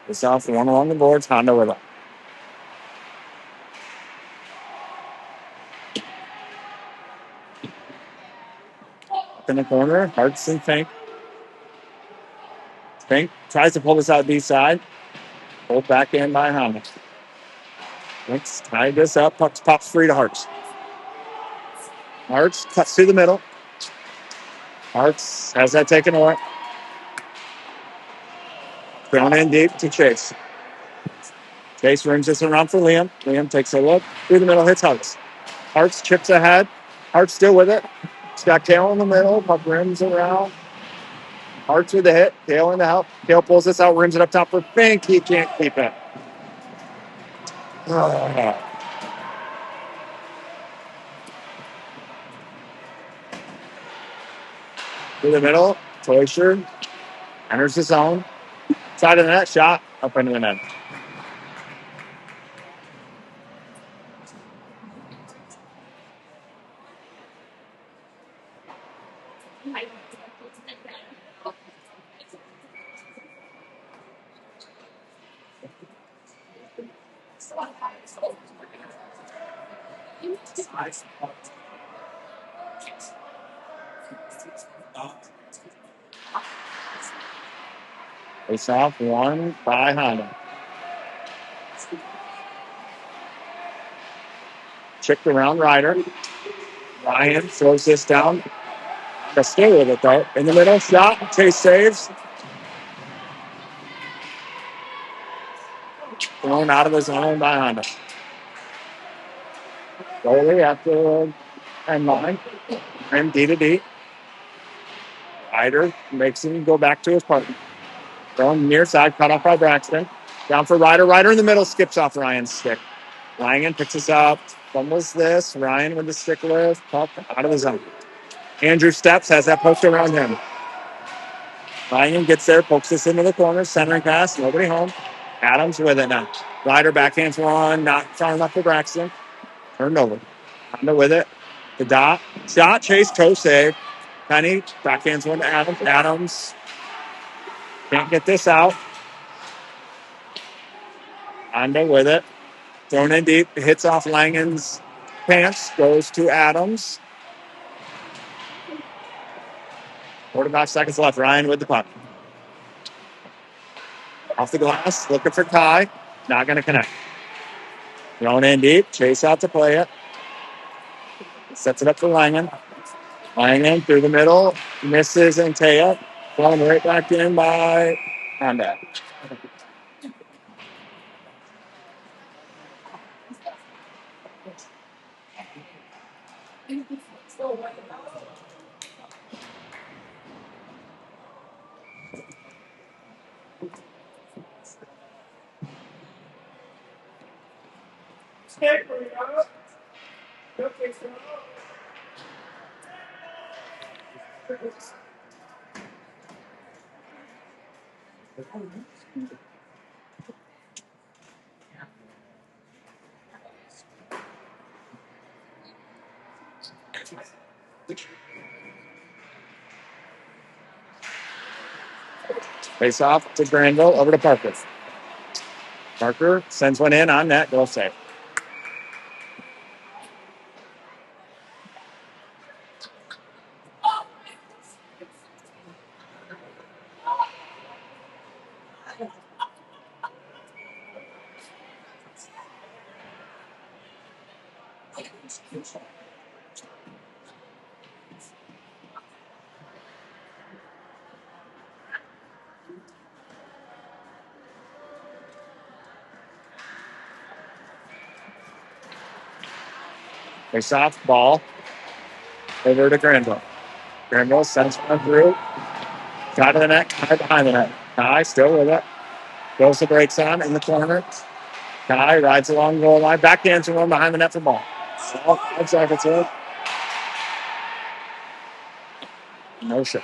A: It's off one along the boards. Honda with it. Up in the corner. Hart's and Fink. Fink tries to pull this out B side. Pulled back in by Honda. Fink's tied this up. Puck pops free to Hart's. Hart's cuts through the middle. Hart's has that taken away. Thrown in deep to Chase. Chase rims this around for Liam. Liam takes a look. Through the middle, hits Hart's. Hart's chips ahead. Hart's still with it. He's got Kale in the middle. Puck rims around. Hart's with the hit. Kale in the help. Kale pulls this out, rims it up top for Fink. He can't keep it. Through the middle. Toysher enters the zone. Side of the net. Shot. Up into the net. Face off one by Honda. Chipped around Ryder. Ryan throws this down. To stay with it though. In the middle, shot. Chase saves. Thrown out of the zone by Honda. Goalie at the end line. And D to D. Ryder makes him go back to his partner. Thrown near side, cut off by Braxton. Down for Ryder. Ryder in the middle, skips off Ryan's stick. Langen picks us up. Fumbles this. Ryan with the stick lift. Puck out of the zone. Andrew steps, has that post around him. Ryan gets there, pokes this into the corner. Centering pass, nobody home. Adams with it now. Ryder backhands one, not far enough for Braxton. Turned over. Honda with it. The dot. Shot, chase, toe save. Penny backhands one to Adams. Adams can't get this out. Honda with it. Thrown in deep, hits off Langen's pants, goes to Adams. 45 seconds left. Ryan with the puck. Off the glass, looking for Kai. Not going to connect. Thrown in deep, chase out to play it. Sets it up for Langen. Langen through the middle, misses Antea. Thrown right back in by Honda. Face off to Granville, over to Parker. Parker sends one in on net, goal safe. Face off, ball over to Granville. Granville sends one through. Shot of the net, Kai behind the net. Kai still with it. Goes the brakes on in the corner. Kai rides along the goal line. Backhands one behind the net for ball. 5 seconds left. No shot.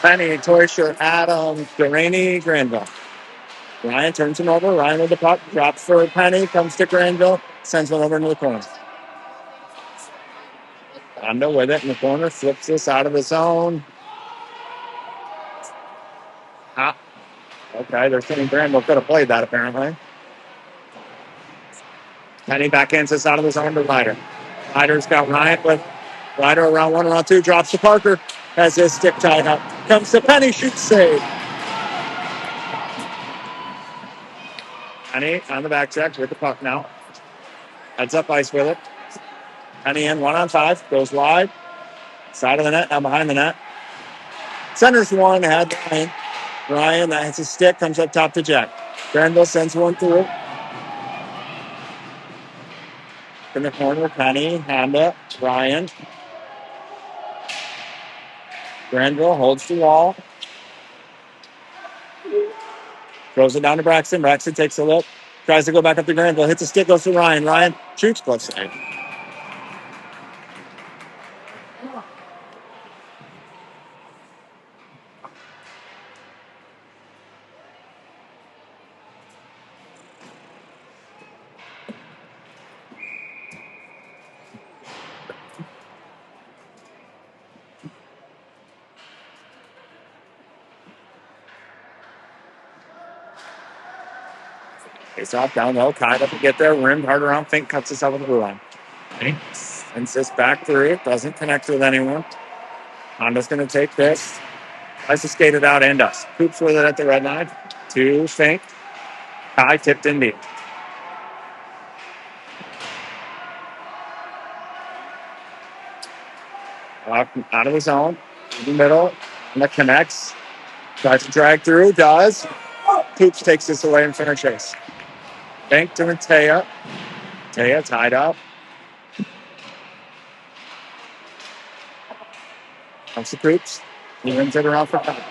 A: Penny, Toysher, Adams, Duraney, Granville. Ryan turns him over. Ryan with the puck. Drops for Penny. Comes to Granville. Sends one over into the corner. Honda with it in the corner. Flips this out of the zone. Ah, okay, they're saying Granville could have played that apparently. Penny backhands this out of the zone to Ryder. Ryder's got Ryan with Ryder around one, around two. Drops to Parker. Has his stick tied up. Comes to Penny. Shoots save. Penny on the back check with the puck now. Heads up ice with it. Penny in 1-on-5. Goes wide. Side of the net. Now behind the net. Centers one. Had Ryan. Ryan, that hits a stick. Comes up top to Jack. Granville sends one through. In the corner, Penny, Honda, Ryan. Granville holds the wall. Throws it down to Braxton. Braxton takes a look. Tries to go back up to Granville. Hits a stick. Goes to Ryan. Ryan shoots. Close save. It's off down low. Kai doesn't get there. Rimmed hard around. Fink cuts us out with the blue line. Sends this back through. Doesn't connect with anyone. Honda's going to take this. Tries to skate it out and us. Coops with it at the red line. To Fink. Kai tipped in deep. Out of the zone. In the middle. And that connects. Tries to drag through. Does. Coops takes this away in center chase. Fink to Taya. Taya tied up. Comes to Coops. He wins it around for Kai.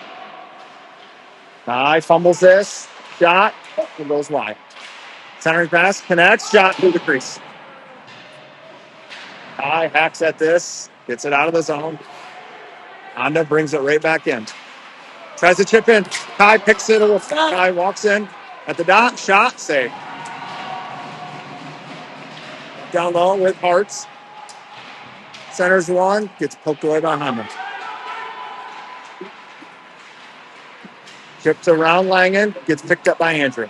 A: Kai fumbles this. Shot. It goes wide. Centering pass. Connects. Shot through the crease. Kai hacks at this. Gets it out of the zone. Honda brings it right back in. Tries to chip in. Kai picks it. Kai walks in at the dot. Shot. Save. Down low with Hearts. Centers one. Gets poked away by Honda. Chips around Langen. Gets picked up by Andrew.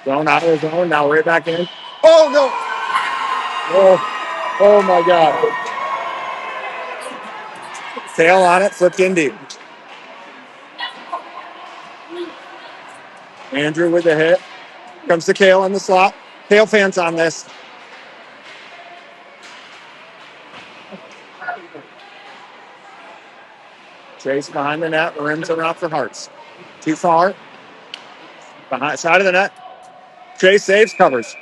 A: Zone out of the zone. Now right back in. Oh, no. Oh my God. Tail on it. Flipped in deep. Andrew with the hit. Comes to Kale in the slot. Kale fans on this. Chase behind the net. Rims around for Hearts. Too far. Behind side of the net. Chase saves, covers.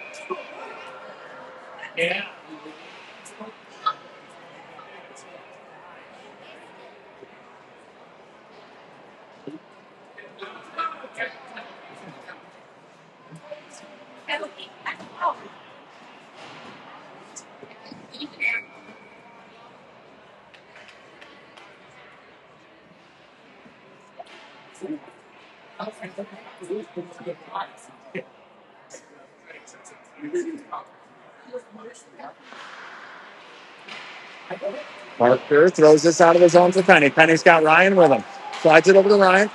A: Parker throws this out of his zone to Penny. Penny's got Ryan with him. Slides it over to Ryan.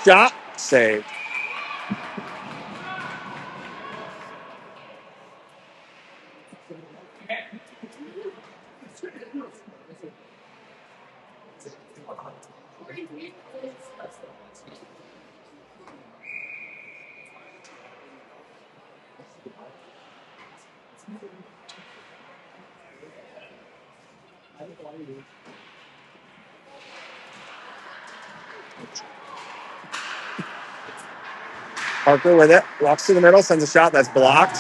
A: Shot. Saved. Parker with it. Walks to the middle. Sends a shot. That's blocked.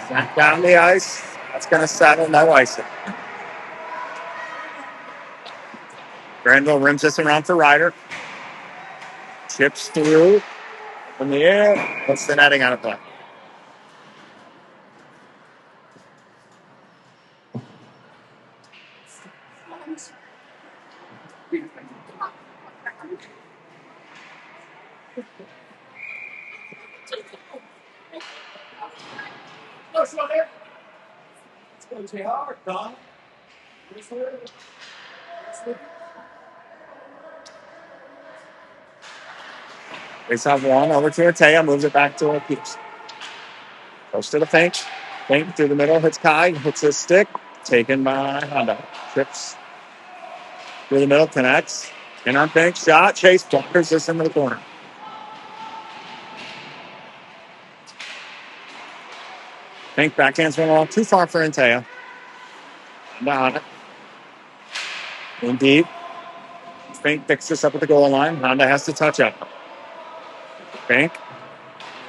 A: Sent down the ice. That's going to settle. No icing. Granville rims this around for Ryder. Chips through. In the air. Puts the netting out of play. Face off one over to Atea. Moves it back to our Peeps. Goes to the Fink. Fink through the middle. Hits Kai. Hits his stick. Taken by Honda. Trips through the middle. Connects. In on Fink. Shot. Chase. Blockers this into the corner. Fink backhands one along. Too far for Atea. Honda on it. In deep. Fink picks this up at the goal line. Honda has to touch up. Fink.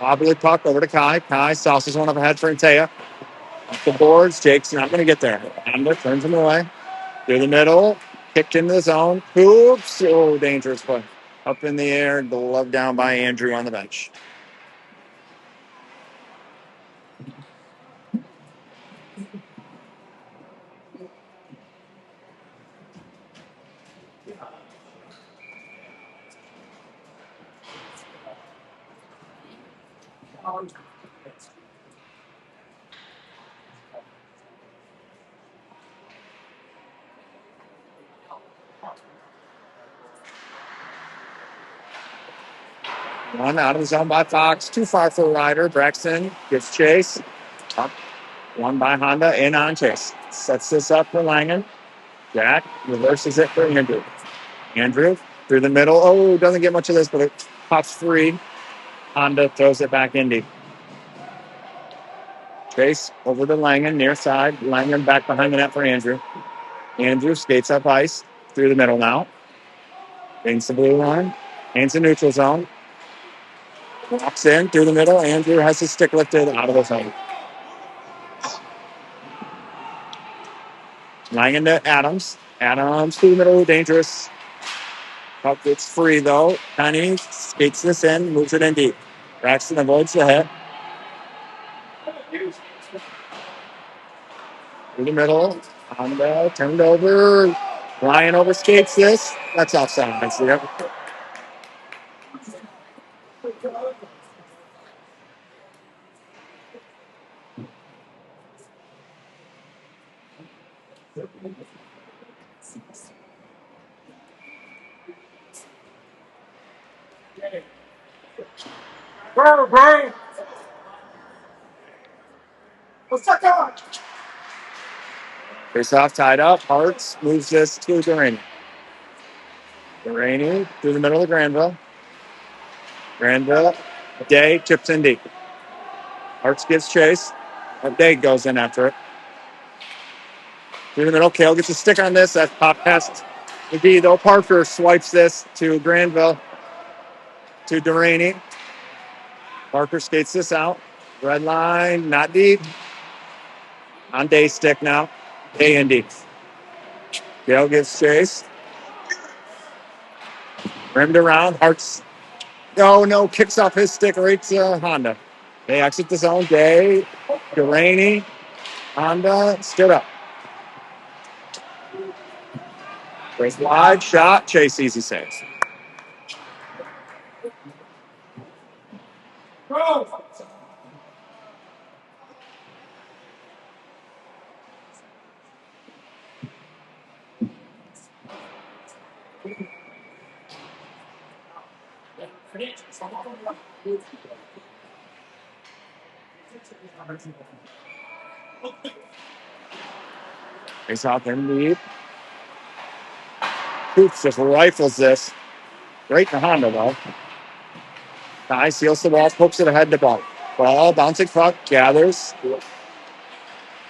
A: Wobbly puck over to Kai. Kai sauces one up ahead for Atea. Off the boards. Jake's not going to get there. Honda turns him away. Through the middle. Kicked into the zone. Oops. Oh, dangerous play. Up in the air. Glove down by Andrew on the bench. One out of the zone by Fox. Too far for Ryder. Braxton gets chase. Up. One by Honda. In on chase. Sets this up for Langen. Jack reverses it for Andrew. Andrew through the middle. Oh, doesn't get much of this, but it pops free. Honda throws it back in deep. Chase over to Langen, near side. Langen back behind the net for Andrew. Andrew skates up ice through the middle now. Gains the blue line. Gains the neutral zone. Walks in through the middle. Andrew has his stick lifted out of the zone. Langen to Adams. Adams through the middle. Dangerous. Puck gets free, though. Penny skates this in. Moves it in deep. Braxton avoids the hit. Through the middle. Honda turned over. Ryan overskates this. That's offside. That's the other.
B: Bro. What's up?
A: Face off, tied up. Hartz moves this to Duraney. Duraney through the middle of Granville. Granville. Day chips in deep. Hartz gives chase. Day goes in after it. Through the middle. Kale gets a stick on this. That's pop past McGee, though. Parker swipes this to Granville. To Duraney. Parker skates this out. Red line, not deep. On Day's stick now. Day in deep. Gale gives chase. Rimmed around. Hartz. Oh, no. Kicks off his stick right to Honda. They exit the zone. Day. Duraney. Honda. Stood up. Great wide shot. Chase easy saves. Face off in deep. Coops just rifles this. Right to Honda, though. Guy seals the wall, pokes it ahead to ball. Ball, bouncing puck, gathers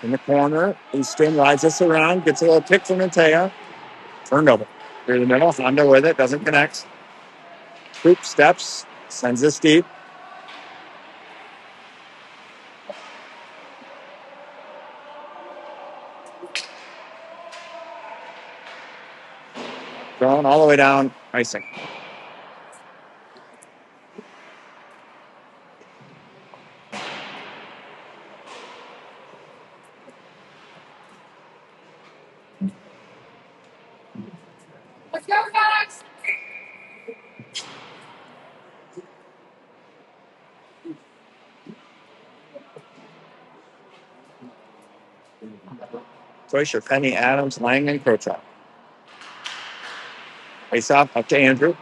A: in the corner. Easton rides this around, gets a little pick from Matea. Turned over. Through the middle, Honda with it, doesn't connect. Coop steps, sends this deep. Going all the way down, icing.
B: Let's go, Fox!
A: Deutscher, Penny, Adams, Langen, Krochak. Face off up to Andrew.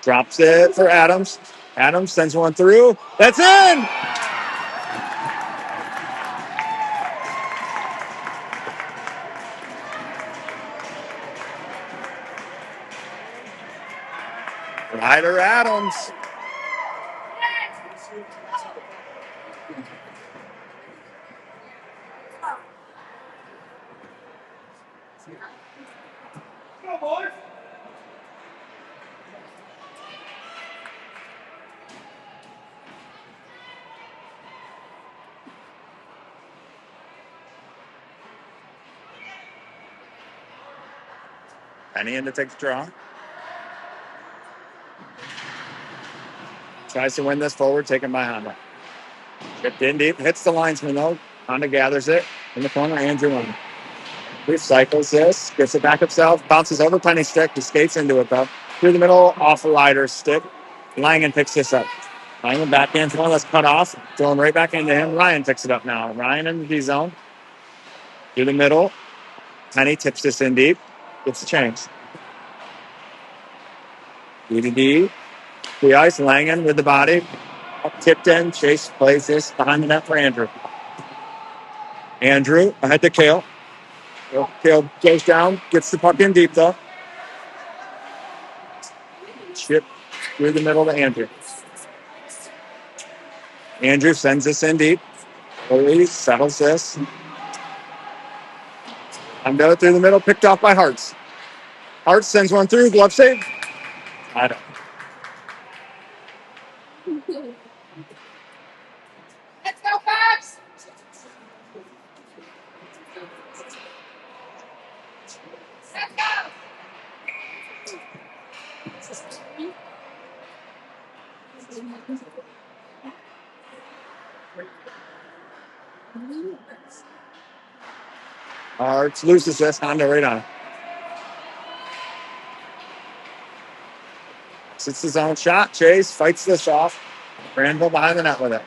A: Drops it for Adams. Adams sends one through. That's in! Ryder Adams.
B: Go, boys!
A: Penny in to take the draw. Tries to win this forward, taken by Honda. Chipped in deep, hits the linesman though. Honda gathers it in the corner. Andrew on. Recycles this, gets it back himself, bounces over Penny's stick, he skates into it though. Through the middle, off Ryder's stick. Langen picks this up. Langen backhand one that's cut off, throwing right back into him. Ryan picks it up now. Ryan in the D zone. Through the middle. Penny tips this in deep. Gets the change. D to D. The ice, Langen with the body. Tipped in. Chase plays this behind the net for Andrew. Andrew ahead to Kale. Kale goes down, gets the puck in deep though. Chip through the middle to Andrew. Andrew sends this in deep. Lee settles this. Undo through the middle, picked off by Hartz. Hartz sends one through, glove save. I don't.
B: Let's go, Babs! Let's go!
A: Hartz loses this. Honda right on. Sits his own shot. Chase fights this off. Granville behind the net with it.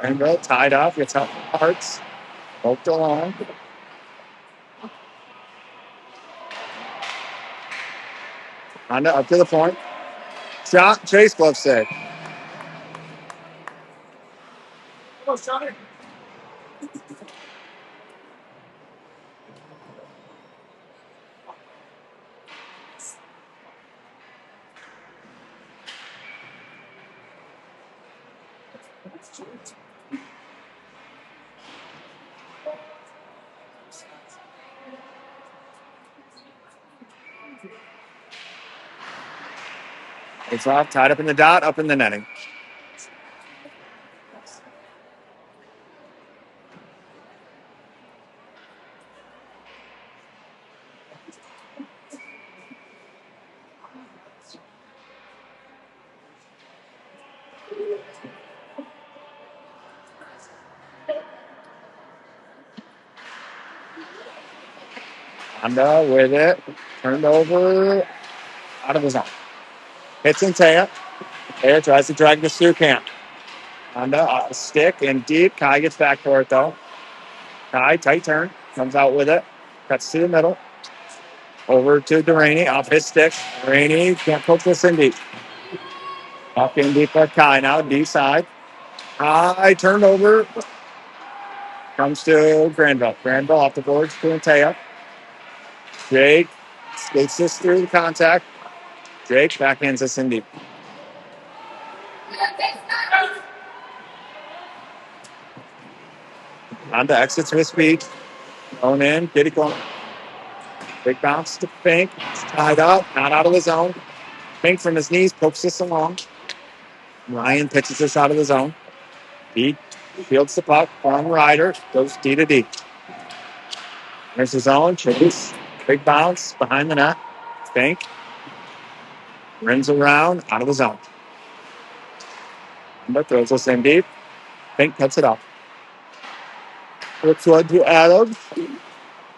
A: Granville tied up. Gets out Hartz. Poked along. Honda up to the point. Shot. Chase glove save.
B: Come on, Johnny.
A: It's off. Tied up in the dot. Up in the netting. Honda with it. Turned over. Out of his zone. Hits in Taya. Taya tries to drag this through camp. Honda off the stick and deep. Kai gets back for it though. Kai, tight turn. Comes out with it. Cuts to the middle. Over to Delaney. Off his stick. Delaney can't poke this in deep. Off in deep for Kai now. Deep side. Kai turned over. Comes to Granville. Granville off the boards to Taya. Jake skates this through the contact. Jake backhands this in deep. Honda exits with speed. Going in. Kitty going. Big bounce to Fink. It's tied up. Not out of the zone. Fink from his knees pokes this along. Ryan pitches this out of the zone. He fields the puck from Ryder. Goes D to D. There's his own. Chase. Big bounce behind the net. Fink. Runs around. Out of the zone. But throws this in deep. Fink cuts it off. Flips one to Adams.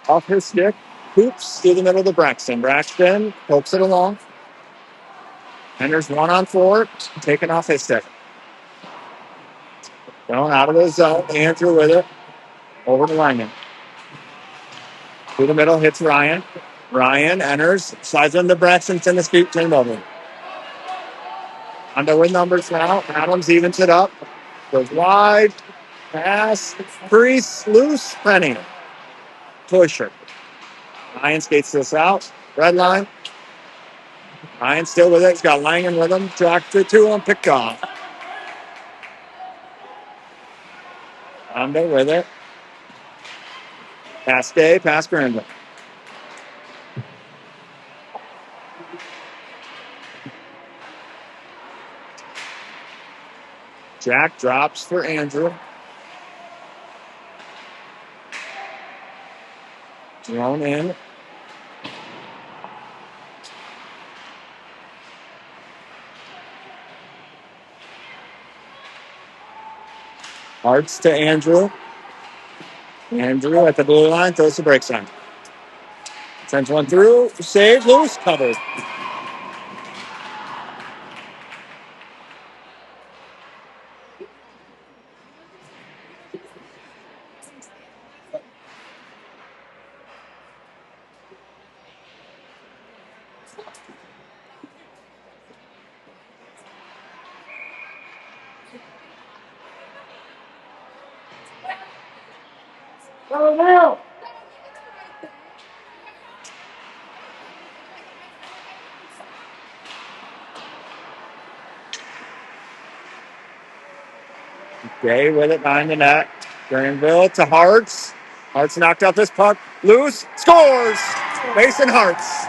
A: Off his stick. Hoops through the middle of the Braxton. Braxton pokes it along. And there's 1-on-4. Taken off his stick. Going out of the zone. Andrew with it. Over to Lyman. Through the middle, hits Ryan. Ryan enters. Slides into Braxton. In his feet. Turned over. Under with numbers now. Adams evens it up. Goes wide. Pass. Priest. Loose. Penny. Pusher. Ryan skates this out. Red line. Ryan still with it. He's got Langen with him. Dropped it to him. Pick off. Under with it. Pass Day. Pass Granville. Jack drops for Andrew. Thrown in. Hearts to Andrew. Andrew at the blue line. Throws the break sign. Sends one through. Save. Loose. Covered. Gay with it behind the net. Granville to Hartz. Hartz knocked out this puck. Loose. Scores! Mason Hartz.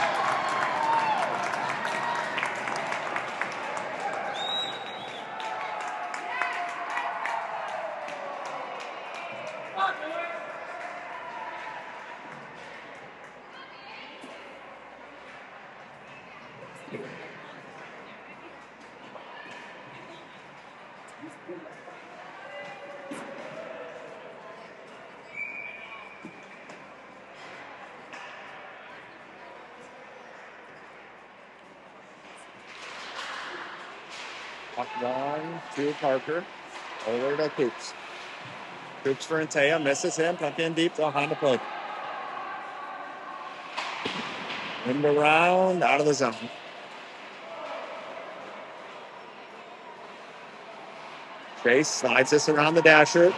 A: Puck one to Parker. Over to Coops. Coops for Antea. Misses him. Puck in deep behind the plate. In the round. Out of the zone. Chase slides this around the dasher.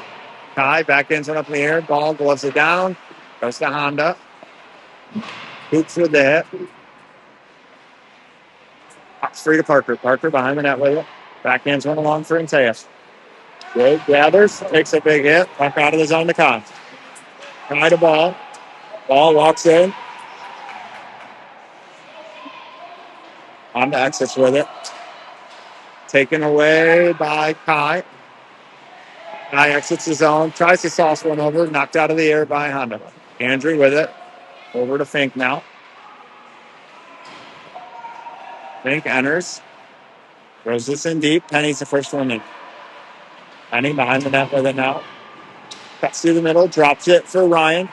A: Kai back ends one up in the air. Ball gloves it down. Goes to Honda. Coops with the hit. Puck's free to Parker. Parker behind the net with it. Back ends one along for Antea. Good. Gathers. Takes a big hit. Puck out of the zone to Kai. Kai to ball. Ball walks in. Honda exits with it. Taken away by Kai. Kai exits the zone. Tries to sauce one over. Knocked out of the air by Honda. Andrew with it. Over to Fink now. Fink enters. Throws this in deep. Penny's the first one in. Penny behind the net with it now. Cuts through the middle. Drops it for Ryan.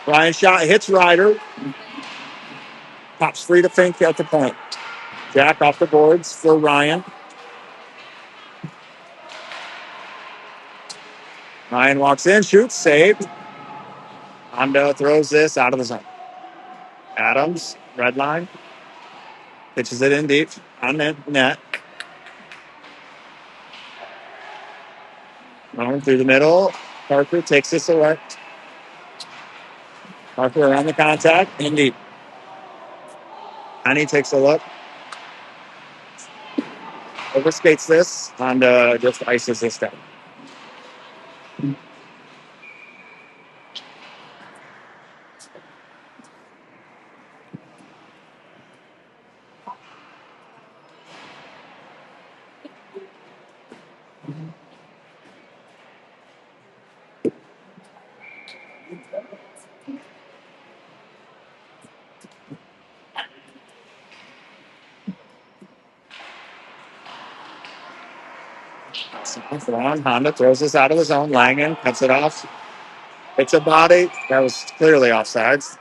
A: Ryan shot. Hits Ryder. Pops free to Fink at the point. Jack off the boards for Ryan. Ryan walks in. Shoots. Saved. Honda throws this out of the zone. Adams. Red line. Pitches it in deep. On the net. Going through the middle. Parker takes this away. Parker around the contact. In deep. Annie takes a look. Overskates this. Honda just ices this down. Honda throws this out of the zone. Langen cuts it off. Hits a body. That was clearly offsides.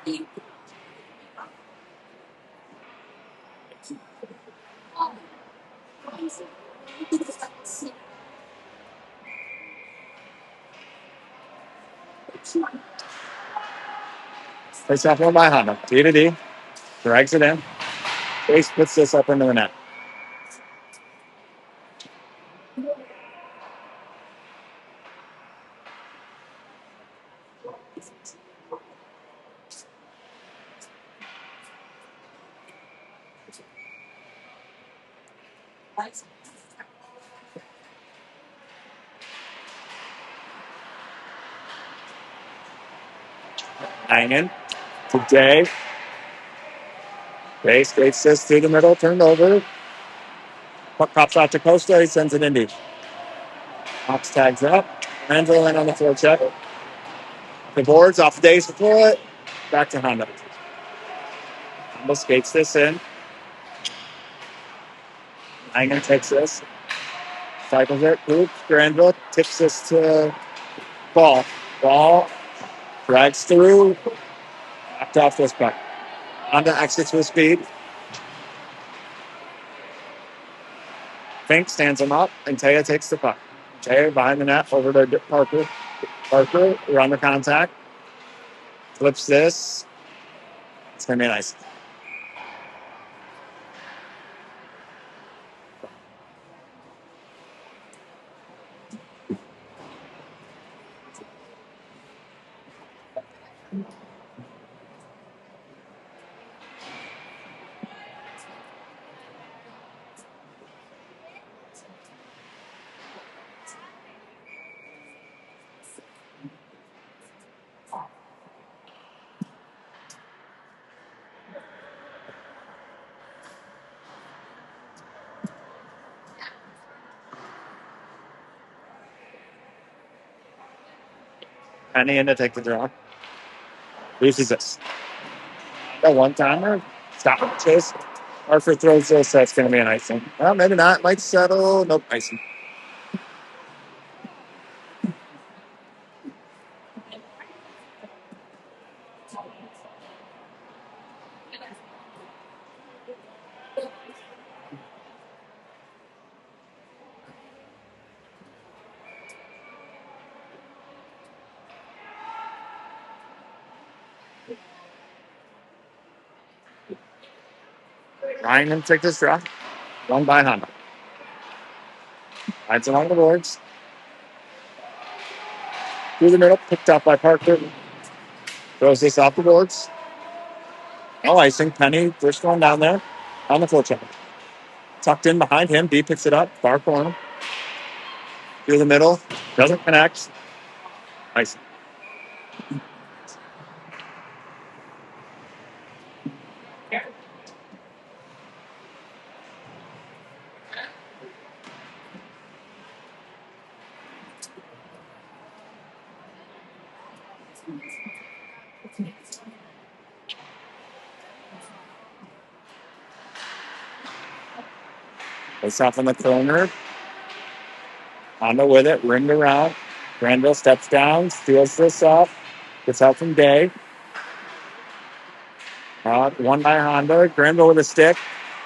A: Face off one by Honda. D to D. Drags it in. Chase puts this up into the net. Langen to Jay. Jay skates this through the middle. Turned over. Puck pops out to Costa. He sends it in deep. Fox tags up. Randall in on the forecheck. The boards off the day's foot. Back to Honda. Honda skates this in. Langen takes this. Cycles it. Oops. Granville tips this to Ball. Ball drags through. Knocked off this puck. Honda exits with speed. Fink stands him up, and Taya takes the puck. Taya behind the net over to Parker. Parker around the contact. Flips this. It's going to be nice. Penny in to take the draw. Loses this. A one timer. Stop. Chase. Hartford throws this. That's going to be an icing. Well, maybe not. Might settle. Nope. Icing. Ryan and take this draw. One by Honda. Hides along the boards. Through the middle. Picked up by Parker. Throws this off the boards. No icing. Penny first one down there on the forecheck. Tucked in behind him. B picks it up. Far corner. Through the middle. Doesn't connect. Icing. It's off in the corner. Honda with it. Ringed around. Granville steps down. Steals this up. Gets out from Day. One by Honda. Granville with a stick.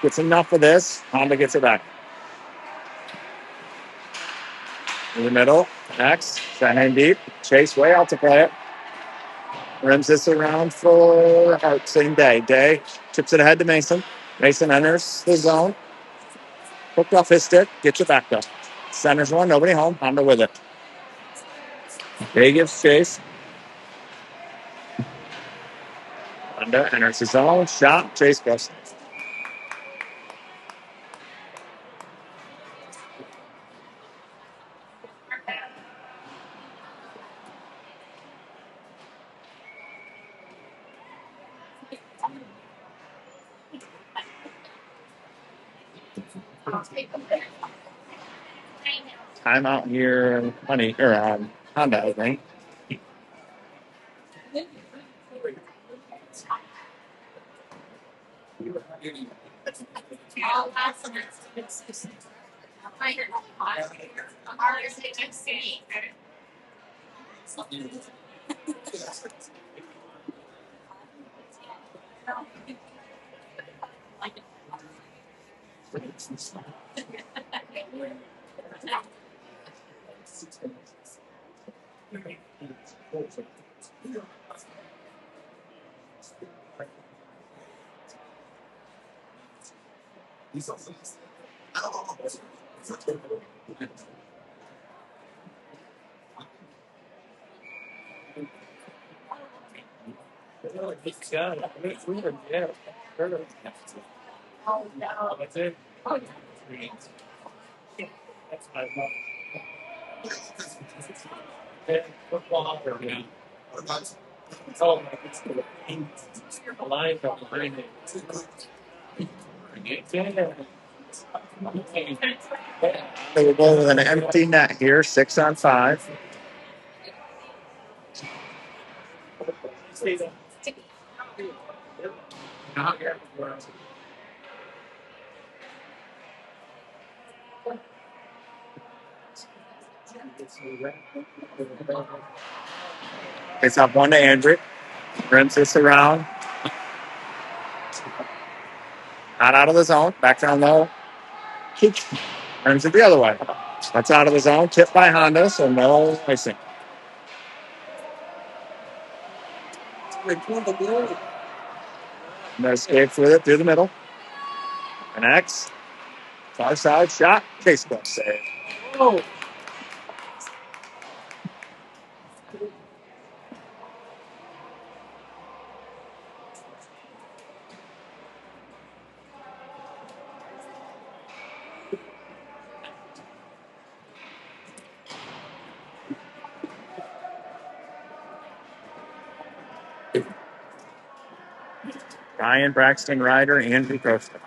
A: Gets enough of this. Honda gets it back. In the middle. Next. Send deep. Chase way out to play it. Rims this around for Hart. Same Day. Day chips it ahead to Mason. Mason enters the zone. Hooked off his stick. Gets it back up. Centers one. Nobody home. Honda with it. Day gives Chase. Honda enters the zone. Shot. Chase goes. Timeout here. Honda, I think. So we'll go with an empty net here. 6-on-5. It's up one to Andrew. Rims this around. Not out of the zone. Back down low. Rims it the other way. That's out of the zone. Tipped by Honda, so no icing. No escapes with it through the middle. Connects. Far side shot. Chase goes save. Ryan, Braxton, Ryder, Andrew Costa.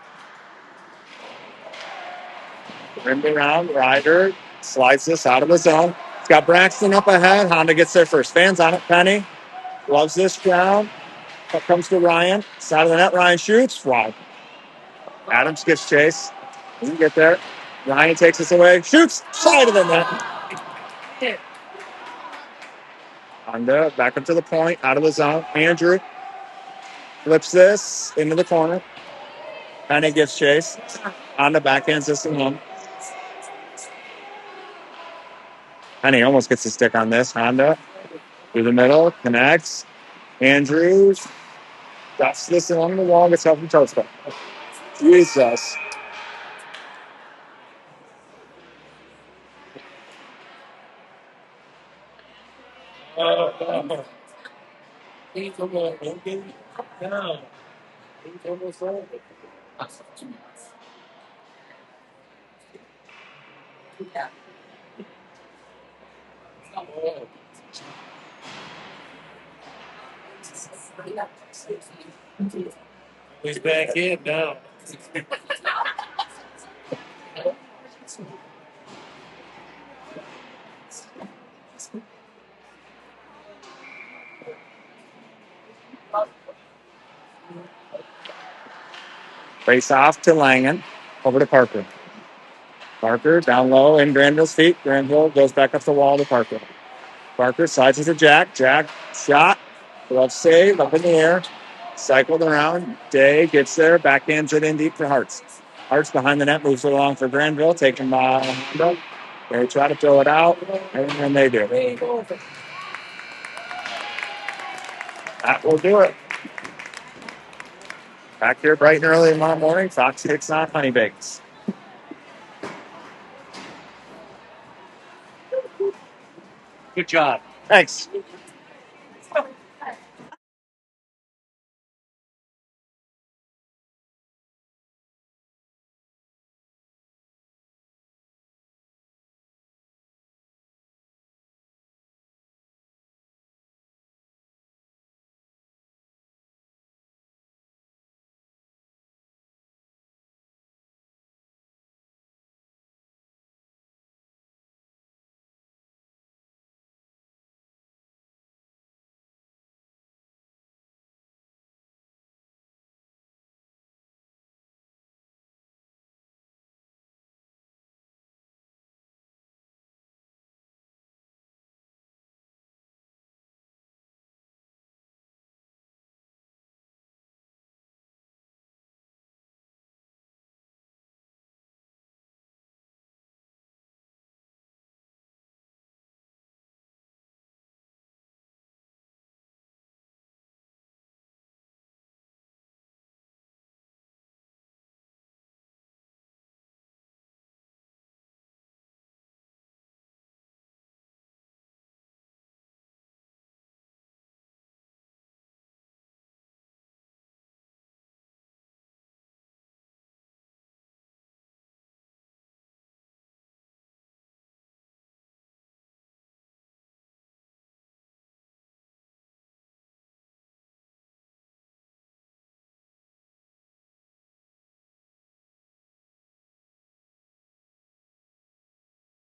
A: Rimmed around, Ryder slides this out of the zone. It's got Braxton up ahead. Honda gets there first. Fans on it. Penny loves this ground. Up comes to Ryan. Side of the net. Ryan shoots. Wow. Adams gets chase. Doesn't get there. Ryan takes this away. Shoots. Side of the net. Honda back up to the point. Out of the zone. Andrew flips this into the corner. Penny gets chase. Honda backhands this and home. Penny almost gets a stick on this. Honda through the middle. Connects. Andrews. Dusts this along the wall. Gets help from Tosta. Jesus. He's back in now. Face off to Langen. Over to Parker. Parker down low in Granville's feet. Granville goes back up the wall to Parker. Parker slides into Jack. Jack shot. Glove save up in the air. Cycled around. Day gets there. Backhands it in deep for Hartz. Hartz behind the net moves it along for Granville. Taken by Honda. They try to throw it out. And they do. That will do it. Back here bright and early tomorrow morning. Fox kicks on Honey Bakes.
C: Good job.
A: Thanks.